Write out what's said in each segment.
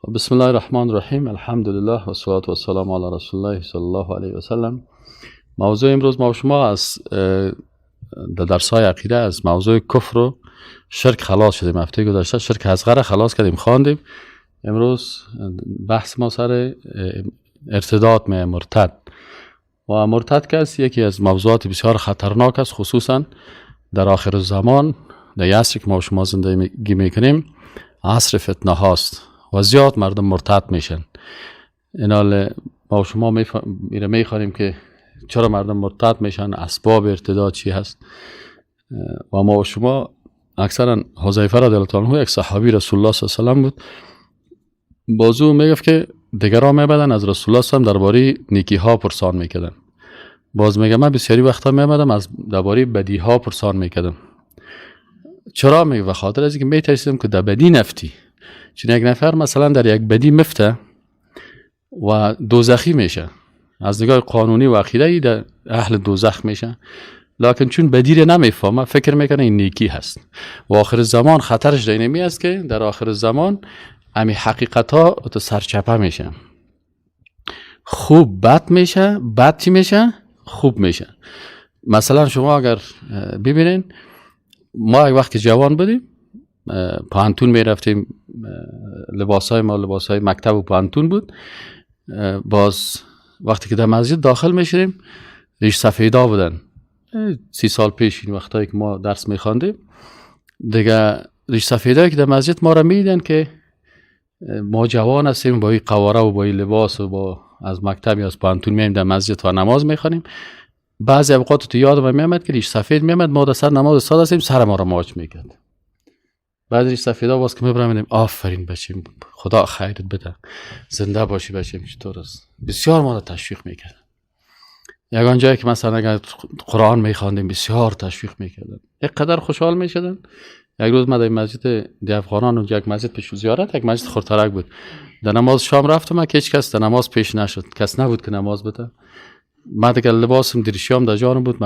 بسم الله الرحمن الرحیم. الحمد لله و الصلاة و السلام علی رسول الله صلی الله علیه و سلم. موضوع امروز ما و شما از در درس‌های عقیده از موضوع کفر و شرک خلاص شدیم. هفته گذشته شرک اصغر خلاص کردیم، خواندیم. امروز بحث ما سر ارتداد مرتد و مرتد کسی یکی از موضوعات بسیار خطرناک است، خصوصا در آخر الزمان، در عصری که ما و شما زندگی میکنیم. عصر فتنه هاست و زیاد مردم مرتد میشن. اینال ما و شما میخوانیم که چرا مردم مرتد میشن، اسباب ارتداد چی هست. و ما و شما اکثرا حذیفه رضی الله عنه یک صحابی رسول الله صلی الله علیه و سلم بود، بازو میگفت که دیگران میبدن از رسول الله صلی الله علیه و سلم درباره نیکی ها پرسان میکردن. باز میگم من بسیاری وقتا میبدم از درباره بدی ها پرسان میکردم. چرا؟ میگه به خاطر از اینکه میترسیدم که در بدی نفتی. چون یک نفر مثلا در یک بدی مفته و دوزخی میشه، از نگاه قانونی و عقیده‌ای در اهل دوزخ میشه، لکن چون بدی رو نمیفهمه فکر میکنه این نیکی هست. و آخر زمان خطرش در اینمی است که در آخر زمان امی حقیقت ها تو سرچپه میشه، خوب بد میشه، بد چی میشه؟ خوب میشه. مثلا شما اگر ببینین، ما یک وقت که جوان بودیم پانتون میرفتیم، لباسای ما لباسای مکتب و پانتون بود. باز وقتی که در مسجد داخل میشیم ریش سفیدا بودن. 30 سال پیش این وقتایی که ما درس میخواندیم دیگه، ریش سفیدایی که در مسجد ما را میدن که ما جوان هستیم، با این قواره و با این لباس و با از مکتب یا از پانتون میایم در مسجد و نماز میخوانیم. بعضی اوقات تو یادم میامد که ریش سفید میامد، ما در سر نماز استاد هستیم، سر ما را ماچ میکرد. بعد ریش سفیدا باز که میبرم میدیم آفرین بچیم، خدا خیرت بده، زنده باشی بچیم، چطور است. بسیار ما را تشویق میکرد. یگان جایی که مثلا اگر قرآن میخواندیم بسیار تشویق میکردن، یک قدر خوشحال میشدن. یک روز ما در مسجد دی افغانان و یک مسجد پیش زیارت، یک مسجد خورترک بود، در نماز شام رفتم، من که هیچ کس در نماز پیش نشد، کس نبود که نماز بده. من دیگه لباسم دریشیام در جانم بود،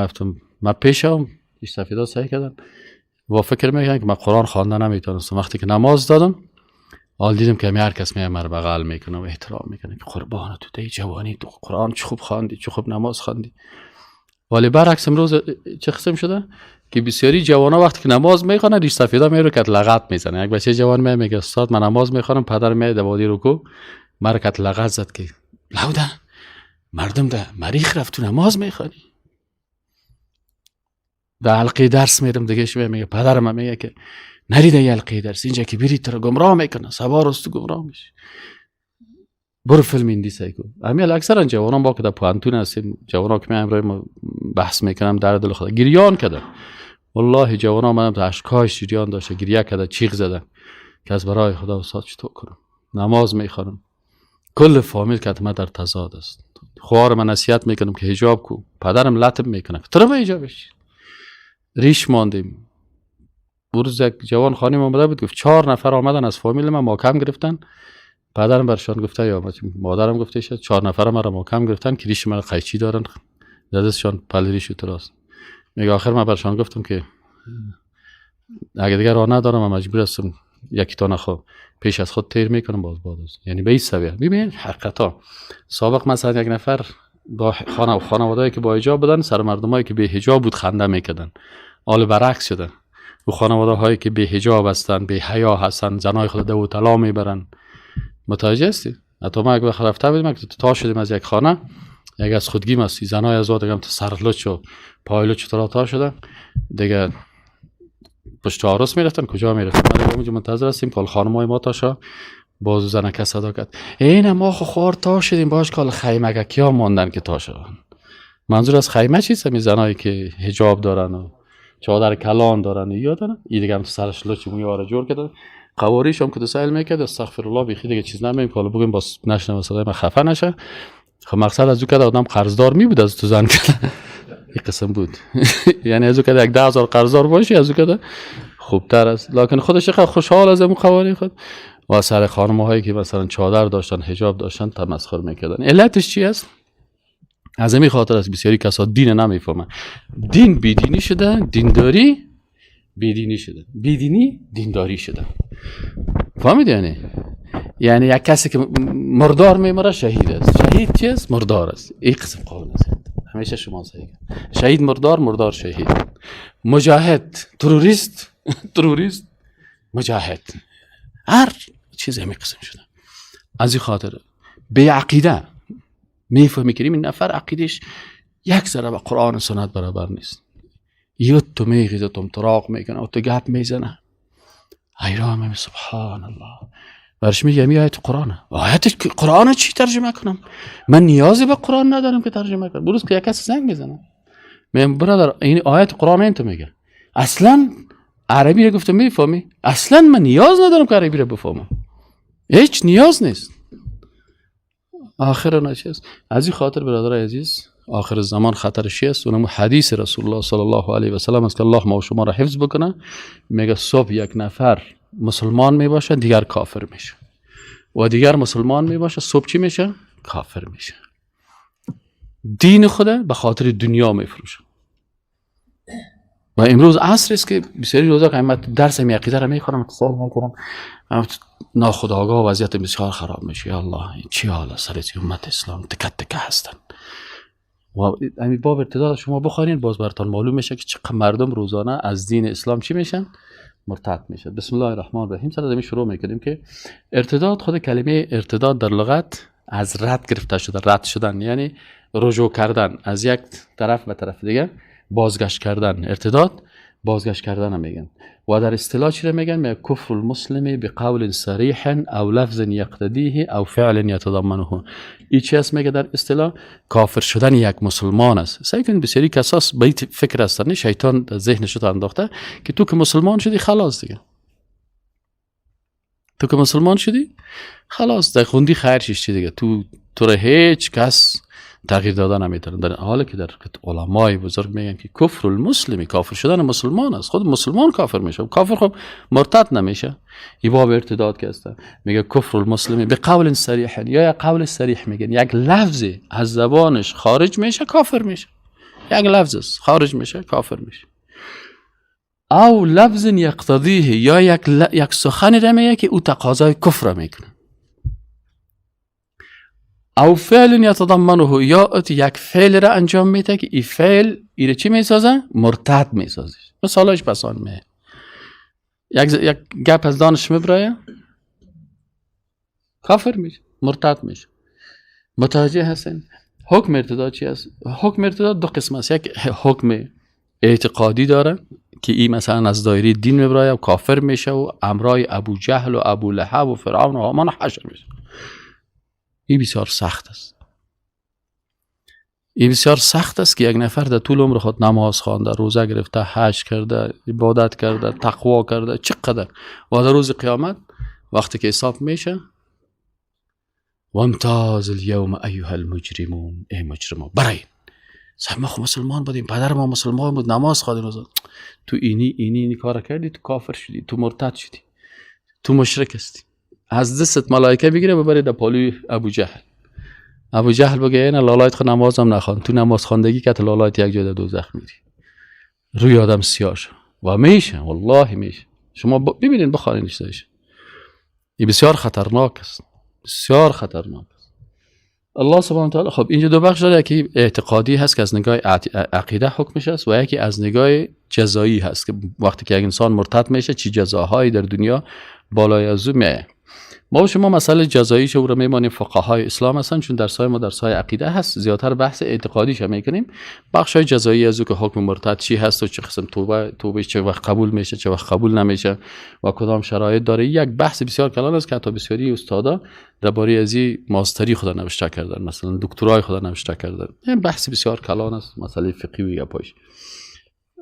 من پیشم ریش سفیدا سعی کردم و فکر میکنم که من قرآن خواندن نمیتونستم. وقتی که نماز دادم حال دیدم که هر کس میام مرا بغل میکنه و احترام میکنه که قربان تو دی جوانی، تو قرآن چه خوب خواندی، چه خوب نماز خواندی. ولی برعکس امروز چه قسم شده که بسیاری جوانا وقتی که نماز میخوانن ریش سفیدا میره که لغت میزنه. یک بچه جوان میگه استاد من نماز میخوانم، پدر میاد دوادی رکوع مرکت لغت زد که لوده مردم ده مریخ رفت تو نماز میخوانی. در حلقه درس میرم دیگه شوی میگه پدرم میگه که نری در حلقه درس، اینجا که بری تو رو گمراه میکنه، سوار است تو گمراه میشی، برو فیلم هندی سعی کن. همین اکثرا جوانان با که در پانتون هستیم، جوانا که من امروز بحث میکنم در دل خدا گریان کردن. والله جوانا منم تا اشکای شیریان داشته، گریه کرده، چیغ زدن که از برای خدا استاد چطور کنم، نماز میخوانم. کل فامیل که من در تضاد است. خوار من نصیحت میکنم که حجاب کو، پدرم لطم میکنه تو به حجابش. ریش ماندیم. روز یک جوان خانم اومده بود، گفت 4 نفر آمدن از فامیل من محکم گرفتن. پدرم برشان گفته یا مادرم گفته شد 4 نفر مرا محکم گرفتن که ریش من قیچی دارن، دستشان پل ریش تراست. میگه آخر من برشان گفتم که اگه دیگه راه ندارم من مجبور هستم یکی تا نخو پیش از خود تیر میکنم باز یعنی به این سویه. ببین حقیقتا سابق مثلا یک نفر با خانواده‌ای که با حجاب بودن سر مردمایی که به حجاب بود خنده میکردن، حال برعکس شده. و خانواده‌هایی که به حجاب هستن، به حیا هستن، زنای خود دو طلا میبرن. متوجه هستی؟ حتی ما اگه رفته بودیم که تا شدیم از یک خانه، یک از خودگی مستی زنای از دیگه هم سرلچ و پایلچ تا شده دیگه پشت عروس میرفتن. کجا میرفتن؟ ما دیگه منتظر هستیم که خانمای ما تاشا بازو زنک صدا کرد این ما خو خور تا شدیم باش کال خیمه کیا موندن که تا شدن. منظور از خیمه چیست؟ می زنایی که حجاب دارن و چادر کلان دارن یا دارن این دیگه هم تو سرش لچ میاره جور کرده. قواریش هم که تو سایل میکرد استغفر الله بخی دیگه چیز نمیم که حالا بگیم باز نشنم صدای من خفه نشه. خب مقصد از او که آدم قرضدار می بود از تو زن کرد این قسم بود یعنی از او که 10,000 قرضدار باشی از او که خوبتر است. لکن خودش خوشحال از اون قواری خود و سر خانم‌هایی که مثلا چادر داشتن حجاب داشتن تمسخر میکردن. علتش چی است؟ از همین خاطر است بسیاری کسا دین نمیفهمن. دین بیدینی شده، دینداری بیدینی شده، بیدینی دینداری شده. فهمید؟ یعنی یعنی یک کسی که مردار میمره شهید است. شهید چیست؟ مردار است. این قسم قانون است. همیشه شما صحیح. شهید مردار، مردار شهید. مجاهد تروریست، تروریست مجاهد. هر چیز همین قسم شده. از این خاطر به عقیده میفهمی که این نفر عقیدش یک ذره با قرآن و سنت برابر نیست. یا تو میگیزه تو تراق میکنه و تو گپ میزنه. حیران سبحان الله. برش میگه می آیت قرآنه. آیت قرآن چی ترجمه کنم؟ من نیازی به قرآن ندارم که ترجمه کنم. بروز که یک کسی زنگ بزنه. من برادر این آیت قرآن این تو میگه. اصلا عربی رو گفتم میفهمی؟ اصلا من نیاز ندارم که عربی رو بفهمم. هیچ نیاز نیست. آخر نچیست. از این خاطر برادر عزیز آخر زمان خطرش است. اونم حدیث رسول الله صلی الله علیه و سلم است که الله ما و شما را حفظ بکنه. میگه صبح یک نفر مسلمان میباشه دیگر کافر میشه و دیگر مسلمان میباشه صبح چی میشه؟ کافر میشه. دین خدا به خاطر دنیا میفروشه. و امروز عصر است که بسیاری روزا قیمت درس عقیده را میخونم اتصال میکنم ناخودآگاه وضعیت بسیار خراب میشه. یا الله چی حالا سر امت اسلام تکه تکه هستن. و همین باب ارتداد شما بخوانید باز براتون معلوم میشه که چقدر مردم روزانه از دین اسلام چی میشن؟ مرتد میشه. بسم الله الرحمن الرحیم. سر از شروع میکنیم که ارتداد، خود کلمه ارتداد در لغت از رد گرفته شده. رد شدن یعنی رجوع کردن از یک طرف به طرف دیگه، بازگشت کردن. ارتداد بازگشت کردن هم میگن. و در اصطلاح چی میگن؟ میگن کفر المسلم بقول صریح او لفظ یقتضیه او فعل یتضمنه. این چی است میگه در اصطلاح؟ کافر شدن یک مسلمان است. سعی کنید بسیاری کساس به این فکر هستن، شیطان در ذهنش رو انداخته که تو که مسلمان شدی خلاص دیگه. تو که مسلمان شدی خلاص در خوندی خیرش چی دیگه. تو را هیچ کس تغییر دادن نمیتونه. در حالی که در علمای بزرگ میگن که کفر المسلمی، کافر شدن مسلمان است. خود مسلمان کافر میشه. کافر خب مرتد نمیشه. این باب ارتداد که است. میگه کفر المسلمی به قول صریح، یا قول صریح میگن یک لفظی از زبانش خارج میشه کافر میشه. یک لفظ خارج میشه کافر میشه. او لفظ یقتضیه، یا یک سخنی را میگه که او تقاضای کفر میکنه. او فعل یتضمنه، یا یک فعل را انجام میده که این فعل ایره چی میسازه؟ مرتد میسازه. مثالش بسان میه. یک گپ از دانش میبرایه کافر میشه، مرتد میشه. متوجه هستین؟ حکم ارتداد چی است؟ حکم ارتداد دو قسم است. یک حکم اعتقادی داره که این مثلا از دایره دین میبرایه و کافر میشه و امرای ابو جهل و ابو لهب و فرعون و هامان حشر میشه. این بسیار سخت است. این بسیار سخت است که یک نفر در طول عمر خود نماز خوانده، روزه گرفته، حج کرده، عبادت کرده، تقوا کرده، چقدر، و در روز قیامت وقتی که حساب میشه و امتاز اليوم ایها المجرمون، ای مجرمون برای ما خو مسلمان بودیم، پدر ما مسلمان بود، نماز خواندیم، تو اینی کار کردی، تو کافر شدی، تو مرتد شدی، تو مشرک هستی. از دستت ملائکه بگیره ببره در پالوی ابو جهل. ابو جهل بگه اینا لالایت خود نمازم نخوان، تو نماز خواندگی که لالایت یک جای در دوزخ میری. روی آدم سیاه شد و میشه، والله میشه. شما ببینید بخوانیدش داشت. این بسیار خطرناک است، بسیار خطرناک است. الله سبحانه و تعالی خب اینجا دو بخش داره، یکی اعتقادی هست که از نگاه عقیده حکمش است و یکی از نگاه جزایی هست که وقتی که یک انسان مرتد میشه چی جزاهایی در دنیا بالای از او میاد. ما شما مسئله جزاییش رو میمانیم، فقهای اسلام هستن، چون درسای ما درسای عقیده هست، زیادتر بحث اعتقادیش میکنیم. بخشای جزایی از او که حکم مرتد چی هست و چه قسم توبه چه وقت قبول میشه چه وقت قبول نمیشه و کدام شرایط داره، یک بحث بسیار کلان است که حتی بسیاری استادا درباره ازی ماستری خدا نوشته کردن، مثلا دکترای خدا نوشته کردن. این بحث بسیار کلان است، مسئله فقهی و پاش.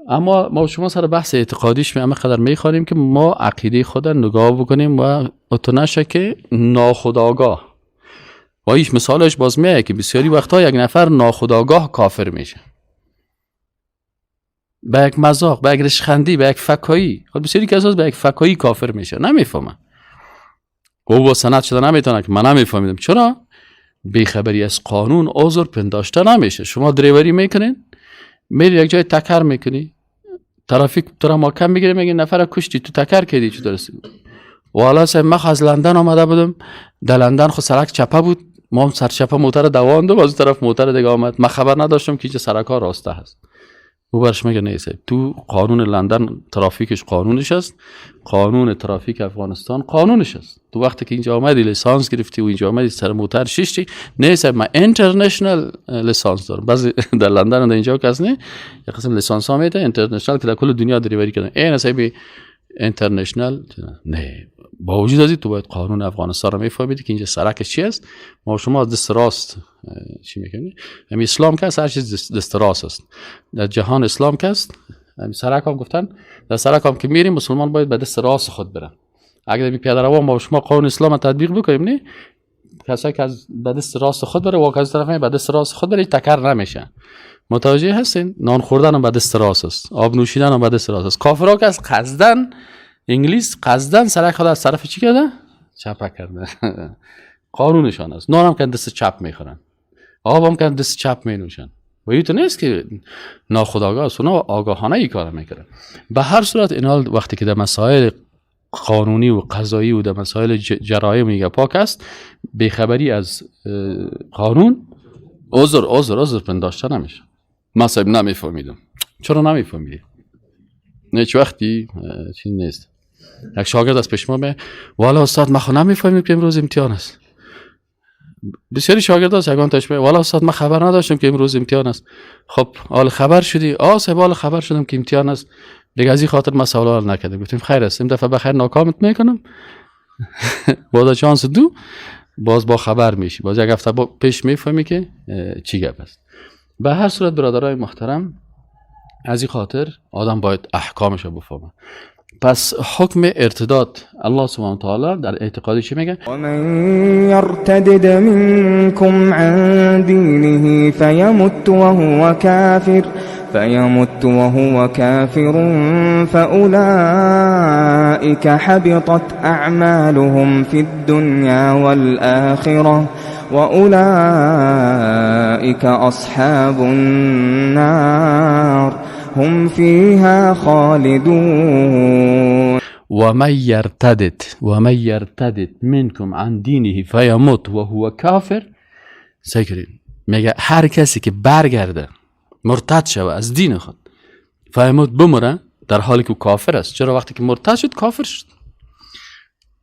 اما ما شما سر بحث اعتقادیش همه قدر میخوانیم که ما عقیده خدا نگاه بکنیم و اتنشه که ناخودآگاه و ایش مثالش باز میگه که بسیاری وقتا یک نفر ناخودآگاه کافر میشه، به یک مذاق، به یک رشخندی، به یک فکایی. خب بسیاری کساس به یک فکایی کافر میشه، نمیفهمه. او با سند شده نمیتونه که من نمیفهمیدم. چرا؟ بیخبری از قانون عذر پنداشته نمیشه. شما دریوری میکنین، میری یک جای تکر میکنی، ترافیک تو را محکم میگیره، میگه نفر کشتی، تو تکر کردی، چی درستی؟ والا سه مخ از لندن آمده بودم، در لندن خود سرک چپه بود، ما هم سر چپه موتر دواندم، از طرف موتر دیگه آمد، من خبر نداشتم که اینجا سرک ها راسته هست. او برش میگه نیست، تو قانون لندن ترافیکش قانونش است، قانون ترافیک افغانستان قانونش است. تو وقتی که اینجا آمدی لیسانس گرفتی و اینجا آمدی سر موتر شیشتی، نیست من اینترنشنال لیسانس دارم. بعضی در لندن و در اینجا کس نه یک قسم لیسانس ها میده اینترنشنال که در کل دنیا دریوری کردن، این اصلا اینترنشنال نه. با وجود از این تو باید قانون افغانستان رو میفهمیدی که اینجا سرکش چی است. ما شما از دست راست چی میکنی؟ همین اسلام که هر چیز دست راست است در جهان. اسلام که است همین سرک هم گفتن در سرک هم که میریم مسلمان باید به دست راست خود برن. اگر می پیاده رو ما شما قانون اسلام تطبیق بکنیم نه، کسایی که از به دست راست خود بره و از طرف به دست راست خود بره تکر نمیشه. متوجه هستین؟ نان خوردن هم به دست راست است، آب نوشیدن هم به دست راست است. کافرها که از قصدن انگلیس قصدن سرک خود از طرف چی کرده؟ چپ کرده. قانونشان است. نان هم که دست چپ میخورن، آب هم که دست چپ مینوشن. و این تو نیست که ناخودآگاه است، اونا آگاهانه این کار میکنن. به هر صورت اینا وقتی که در مسائل قانونی و قضایی و در مسائل جرایم میگه پاک است، بیخبری از قانون عذر پنداشته نمیشه. ما صاحب نمیفهمیدم. چرا نمیفهمیدی؟ نه چه وقتی چیز نیست. یک شاگرد از پیش ما به والا استاد ما خو نمیفهمیم که امروز امتحان است. بسیاری شاگرد هست یگان تاش والا استاد ما خبر نداشتم که امروز امتحان است. خب حال خبر شدی؟ صاحب حال خبر شدم که امتحان است. دیگه از این خاطر ما سوال نکردم. گفتیم خیر است، این دفعه بخیر ناکامت میکنم. باز چانس دو باز با خبر میشی، باز یک هفته پیش میفهمی که چی گپ است. به هر صورت برادرای محترم، از این خاطر آدم باید احکامش رو بفهمه. پس حکم ارتداد الله سبحانه و تعالی در اعتقادی چی میگه؟ و من یرتدد منکم عن دینه فیمت وهو کافر فاولئک حبطت اعمالهم فی الدنیا والآخرة واولئک اصحاب النار هم فيها خالدون. ومن يرتد منكم عن دينه فيموت وهو كافر. سیکرین میگه هر کسی که برگرده مرتد شوه از دین خود، فیموت بمره در حالی که کافر است. چرا؟ وقتی که مرتد شد کافر شد.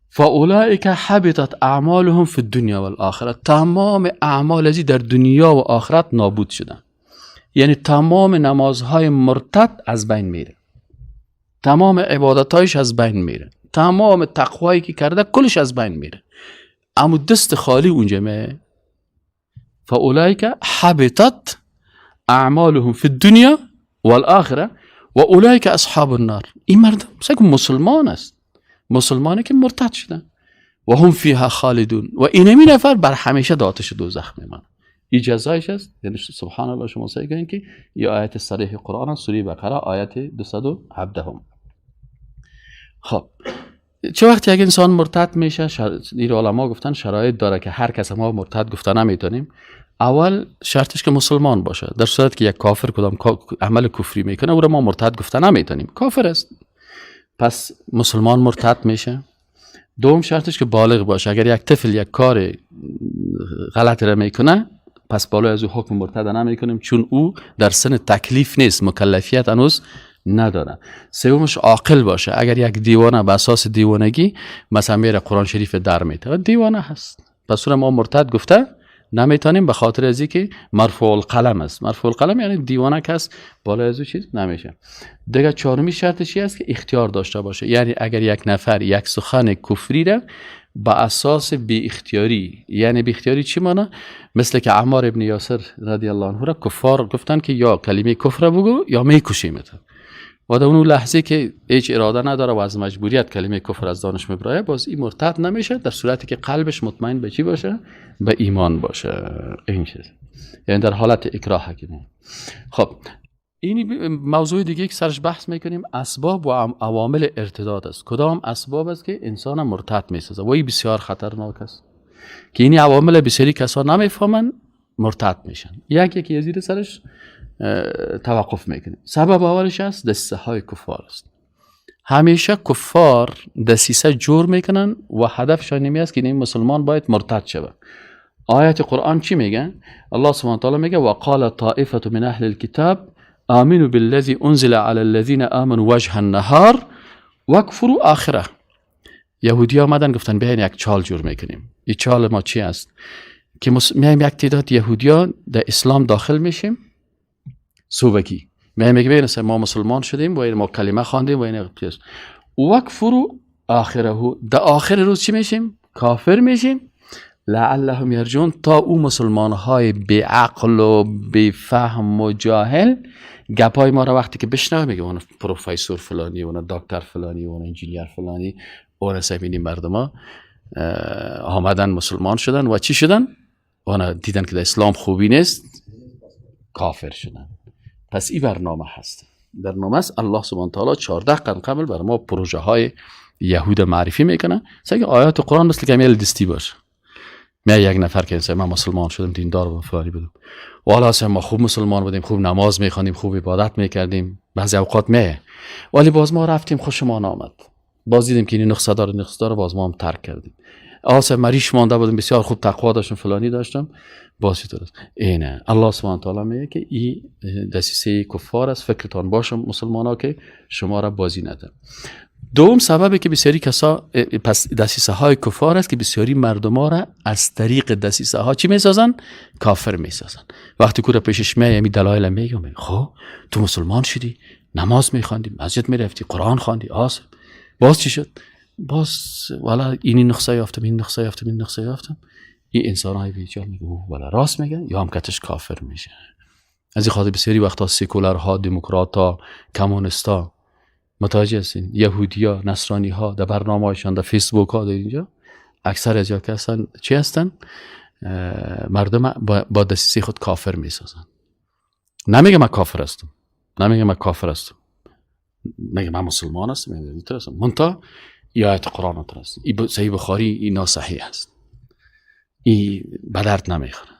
فاولئک حبطت اعمالهم فی الدنیا والآخرة. تمام اعمال ازی در دنیا و آخرت نابود شدن. یعنی تمام نمازهای مرتد از بین میره، تمام عبادتایش از بین میره، تمام تقوایی که کرده کلش از بین میره، اما دست خالی اونجا میه. فاولئک حبطت اعمالهم فی الدنیا والآخرة و اولئک اصحاب النار. این مردم مثلا مسلمان است، مسلمانی که مرتد شدن و هم فیها خالدون و اینمی نفر بر همیشه در آتش دوزخ میمانه. این جزایش است. یعنی سبحان الله شما سعی که این آیت صریح قرآن سوره بقره آیت 217. خب چه وقتی یک انسان مرتد میشه، این علما گفتن شرایط داره که هر کس ما مرتد گفته نمیتونیم. اول شرطش که مسلمان باشه. در صورت که یک کافر کدام عمل کفری میکنه او را ما مرتد گفته نمیتونیم، کافر است. پس مسلمان مرتد میشه. دوم شرطش که بالغ باشه. اگر یک طفل یک کار غلط را میکنه پس بالای از او حکم مرتد نمیکنیم، چون او در سن تکلیف نیست، مکلفیت هنوز نداره. سومش عاقل باشه. اگر یک دیوانه به اساس دیوانگی مثلا میره قرآن شریف در میته، دیوانه هست، پس اون ما مرتد گفته نمیتونیم به خاطر ازی که مرفوع القلم است. مرفوع القلم یعنی دیوانه کس بالای از او چیز نمیشه. دیگه چهارمی شرطش است که اختیار داشته باشه. یعنی اگر یک نفر یک سخن کفری را با اساس بی اختیاری، یعنی بی اختیاری چی معنی؟ مثل که عمار ابن یاسر رضی الله عنه را کفار گفتن که یا کلمه کفر بگو یا میکشیمت، و در اون لحظه که هیچ اراده نداره و از مجبوریت کلمه کفر از دانش میبره، باز این مرتد نمیشه در صورتی که قلبش مطمئن به چی باشه؟ به ایمان باشه. این چیز یعنی در حالت اکراه حکیمه. خب این موضوع دیگه که سرش بحث میکنیم اسباب و عوامل ارتداد است. کدام اسباب است که انسان مرتد میسازه؟ و این بسیار خطرناک است که این عوامل بسیاری کسا نمیفهمن مرتد میشن. یکی از زیر سرش توقف میکنیم. سبب اولش است دسته های کفار است. همیشه کفار دسیسه جور میکنن و هدفشان این است که این مسلمان باید مرتد شود. آیت قرآن چی میگه؟ الله سبحانه وتعالی میگه وقال طائفة من اهل الكتاب آمنوا بالذي انزل على الذين آمنوا وجه النهار واکفروا آخره. یهودی آمدن گفتن بیاین یک چال جور میکنیم. این چال ما چی است؟ که میایم یک تعداد یهودیا در اسلام داخل میشیم صوبکی میایم میگیم ما مسلمان شدیم و این ما کلمه خواندیم و این واکفروا آخره. در آخر روز چی میشیم؟ کافر میشیم. لعلهم یرجون، تا او مسلمان های بی عقل و بی فهم و جاهل گپای ما را وقتی که بشنوه میگه اون پروفسور فلانی، اون دکتر فلانی، اون انجینیر فلانی، اون سمینی مردم ها آمدن مسلمان شدن و چی شدن؟ اون دیدن که در اسلام خوبی نیست، کافر شدن. پس این برنامه هست. برنامه است الله سبحانه و تعالی 14 قرن قبل بر ما پروژه های یهود معرفی میکنه. سگ آیات قرآن مثل کمیل دستی باشه. یک نفر که انسان ما مسلمان شدیم، دیندار و فلانی بودیم و حالا ما خوب مسلمان بودیم، خوب نماز میخواندیم، خوب عبادت میکردیم، بعضی اوقات ولی باز ما رفتیم خوشمان آمد، باز دیدیم که این نقصه داره باز ما هم ترک کردیم. ما ریش مانده بودیم، بسیار خوب تقوا داشتم، فلانی داشتم، باز درست. اینه الله سبحانه و تعالی میگه که این دسیسه کفار است، فکرتان باشه مسلمانا که شما را بازی نده. دوم سببی که بسیاری کسا پس دسیسه های کفار است که بسیاری مردم ها را از طریق دسیسه ها چی میسازن؟ کافر میسازن. وقتی که پیشش میای دلایل میگم خب تو مسلمان شدی، نماز میخواندی، مسجد میرفتی، قرآن خواندی، باز چی شد؟ باز والا این نقصه یافتم، این نقصه یافتم. این انسان های بیچاره میگه والا راست میگه، یا هم کتش کافر میشه. از این خاطر بسیاری وقتا سکولرها، دموکرات‌ها، کمونیستا متوجه هستین، یهودیا، نصرانی ها در برنامه هایشان در فیسبوک ها در اینجا اکثر از که هستن چی هستن؟ مردم با دسیسه خود کافر میسازن. نمیگه من کافر هستم، میگه من مسلمان هستم، منتها ای آیت قرآن ها هست، ای صحیح بخاری، ای ناصحیح هست، ای بدرد نمیخوره،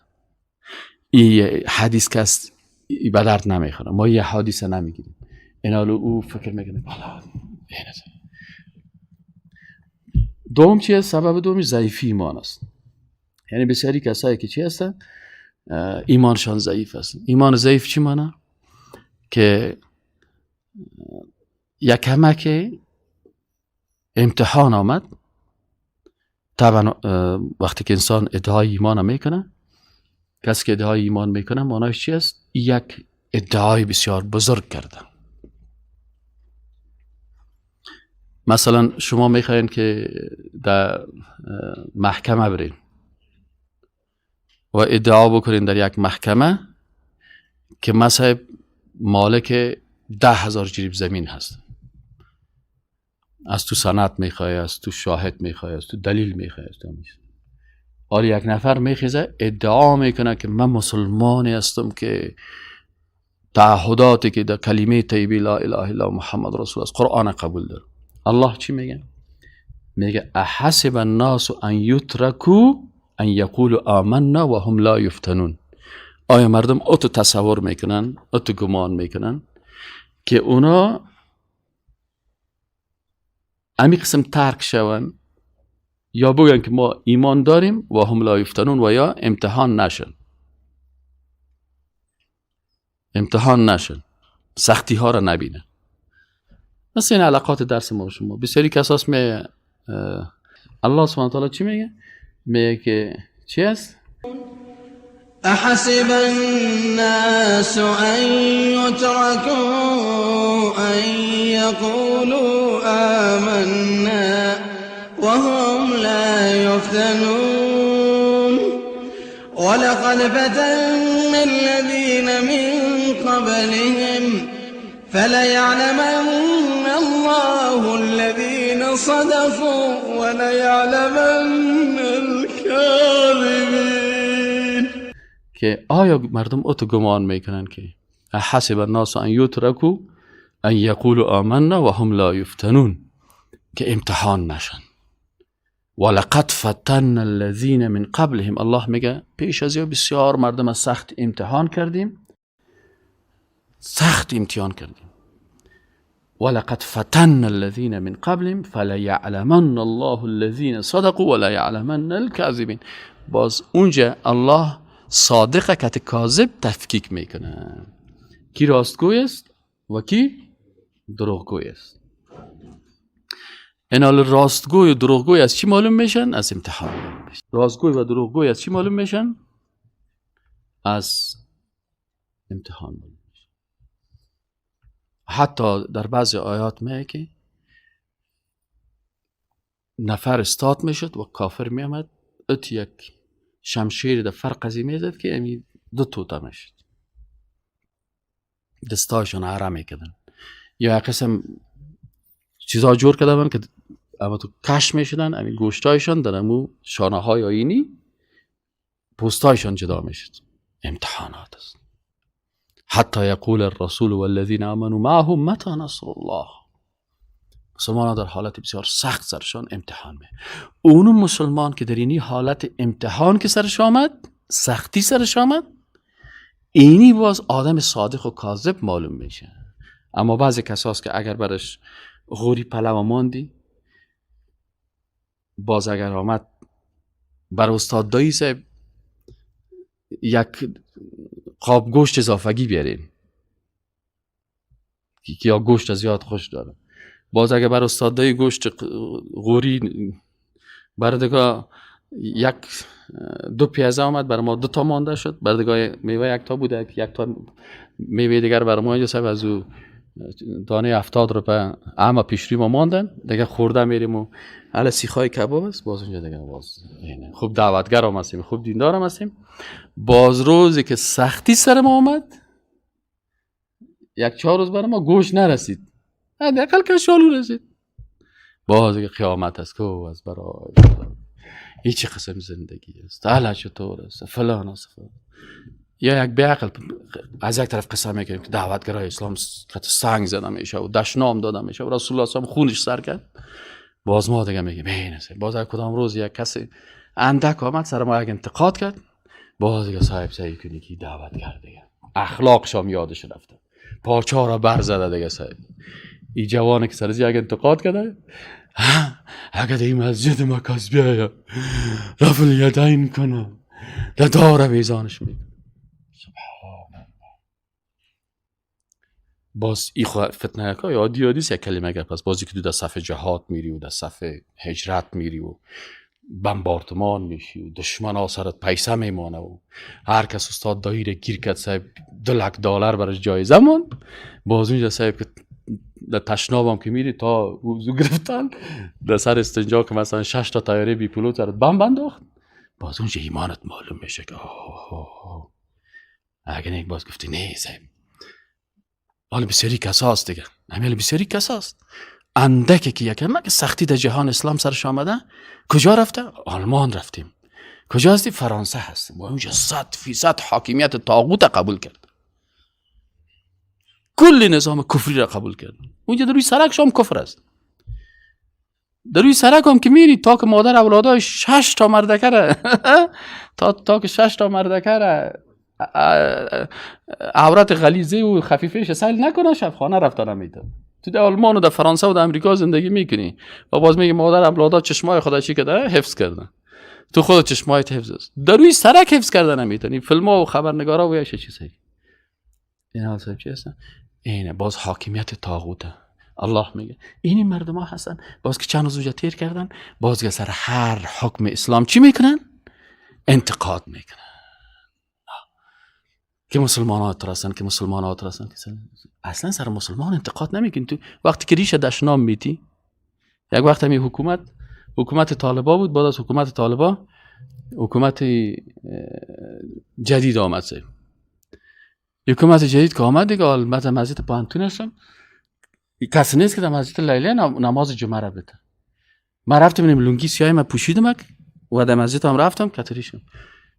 ای حدیث که هست ای بدرد نمیخوره، ما یه حدیث نمیگیریم. اینالو او فکر میکنه بالا. دوم چیه؟ سبب دومی ضعیفی ایمان است. یعنی بسیاری کسایی که چی هستن؟ ایمانشان ضعیف است. ایمان ضعیف چی معنی؟ که یک همه امتحان آمد، طبعا وقتی که انسان ادعای ایمان میکنه، کسی که ادعای ایمان میکنه معنیش چی است؟ یک ادعای بسیار بزرگ کرده. مثلا شما میخواین که در محکمه برین و ادعا بکنین در یک محکمه که مثلا مالک 10,000 جریب زمین هست، از تو سند میخوای، از تو شاهد میخوای، از تو دلیل میخوای، حالا یک نفر میخیزه ادعا میکنه که من مسلمانی هستم که تعهداتی که در کلمه طیبه لا اله الا محمد رسول الله قرآن قبول داره. الله چی میگه؟ میگه احسب الناس ان یترکوا ان یقولوا آمنا و هم لا یفتنون. آیا مردم اتو تصور میکنن، اتو گمان میکنن که اونا امی قسم ترک شون یا بگن که ما ایمان داریم و هم لا یفتنون و یا امتحان نشن، سختی ها را نبینن. مثل این علاقات درس ما شما بسیاری کساس می الله سبحانه و تعالی چی میگه؟ میگه که چی است؟ احسب الناس ان يتركوا ان يقولوا آمنا وهم لا يفتنون ولقد فتنا الذين من قبلهم فليعلمن الله الذين صدقوا وليعلمن الكاذبين. که آیا مردم اتو گمان میکنن که حسب الناس ان یترکوا ان یقولوا آمنا و هم لا یفتنون، که امتحان نشن. ولقد فتنا الذين من قبلهم، الله میگه پیش از یا بسیار مردم از سخت امتحان کردیم. ولقد فتن الذين من قبلهم فلیعلمن الله الذين صدقوا ولیعلمن الكاذبین. باز اونجا الله صادق کت کاذب تفکیک میکنه، کی راستگوی است و کی دروغگوی است. این حال راستگوی و دروغگوی از چی معلوم میشن؟ از امتحان معلوم میشن. راستگوی و دروغگوی از چی معلوم میشن؟ از امتحان معلوم میشن. حتی در بعضی آیات میگه که نفر استاد میشد و کافر میامد، ات یک شمشیر در فرقزی میزد که امی دو توتا میشد، دستایشون عره میکدن یا یک قسم چیزها جور کرده بودن که اما تو کش میشدن، امی گوشتایشون در امو شانه های آینی پوستایشون جدا میشد. امتحانات است. حتی یقول الرسول والذین آمنوا معه متی نصر الله. مسلمان در حالت بسیار سخت سرشان امتحان می. اون مسلمان که در اینی حالت امتحان که سرش آمد، سختی سرش آمد، اینی باز آدم صادق و کاذب معلوم میشه. اما بعضی کساست که اگر برش غوری پلو ماندی، باز اگر آمد بر استاد دایی صاحب یک قاب گوشت اضافگی بیارین که یا گوشت زیاد خوش داره، باز اگر بر استاد دایی گوشت غوری بردگاه یک دو پیازه آمد، بر ما 2 تا مانده شد، بردگاه میوه 1 تا بوده، 1 تا میوه دیگر بر ما اینجا صاحب از او دانه 70 روپیه اما پیشری ما ماندن دیگه، خورده میریم و حالا سیخای کباب است، باز اونجا دیگه باز خوب دعوتگر هم هستیم، خوب دیندار هم هستیم. باز روزی که سختی سر ما آمد 1-4 روز برای ما گوش نرسید، حداقل کشالو رسید، باز که قیامت است که از برای هیچ قسم زندگی است، حالا چطور است فلان است. یا یک بیعقل از یک طرف قصه میکنیم که دعوتگرای اسلام سنگ زده میشه و دشنام داده میشه و رسول الله صلی الله علیه و خونش سر کرد، باز ما دیگه میگیم بینسه. باز اگه کدام روز یک کسی اندک آمد سر ما یک انتقاد کرد، باز دیگه صاحب سعی کنی که دعوتگر دیگه اخلاقش هم یادش رفته، پاچه را بر زده دیگه صاحب. این جوانه که سر از یک انتقاد کرده، اگه این مسجد مکاس بیاید رفع الیدین کنه داره بیزانش میکنه. باز این فتنه که یادی یک کلمه اگر پس بازی که تو در صف جهاد میری و در صف هجرت میری و بمباردمان میشی و دشمن ها سرت پیسه میمانه و هر کس استاد دایره گیر کرد صاحب $200,000 برش جایزه مون، باز اونجا صاحب که در تشناب هم که میری تا وضو گرفتن در سر استنجا که مثلا 6 تا طیاره بی پولوت سرت بم بنداخت، باز اونجا ایمانت معلوم میشه که اگر نیک باز گفتی نه صاحب حالا بسیاری کساست دیگه، همین بسیاری کساست اندکه که یکم که سختی در جهان اسلام سرش آمده، کجا رفته؟ آلمان رفتیم. کجا هستی؟ فرانسه هستیم. و اونجا 100% حاکمیت طاغوت قبول کرد، کل نظام کفری را قبول کرد. اونجا در روی سرک شام کفر است، در روی سرک هم که میری تا که مادر اولادای 6 تا مردکه را تا که 6 تا مردکه را عورت غلیظه و خفیفش سهل نکنه، شب خانه رفتن نمیده. تو در آلمان و در فرانسه و در امریکا زندگی میکنی و باز میگی مادر اولادا چشمای خدا چی کرده؟ حفظ کردن. تو خود چشمایت حفظ است، در روی سرک حفظ کردن نمیتونی. فیلم‌ها و خبرنگارا و چه چیزایی این حال چی هستن؟ اینه باز حاکمیت طاغوته. الله میگه این مردما هستن باز که چند روز تیر کردن، باز که سر هر حکم اسلام چی میکنن؟ انتقاد میکنن که مسلمان ها ترسن، که مسلمان ها ترسن. اصلا سر مسلمان انتقاد نمیکنی. تو وقتی که ریش دشنام میتی، یک وقت همی حکومت طالبا بود، بعد از حکومت طالبا حکومت جدید آمد. حکومت جدید که آمد دیگه البته مسجد پانتون هستم کسی نیست که در مسجد لیلی نماز جمعه را بده. من رفتم اینم لنگی سیاه من پوشیدم و در مسجد هم رفتم کتریشم.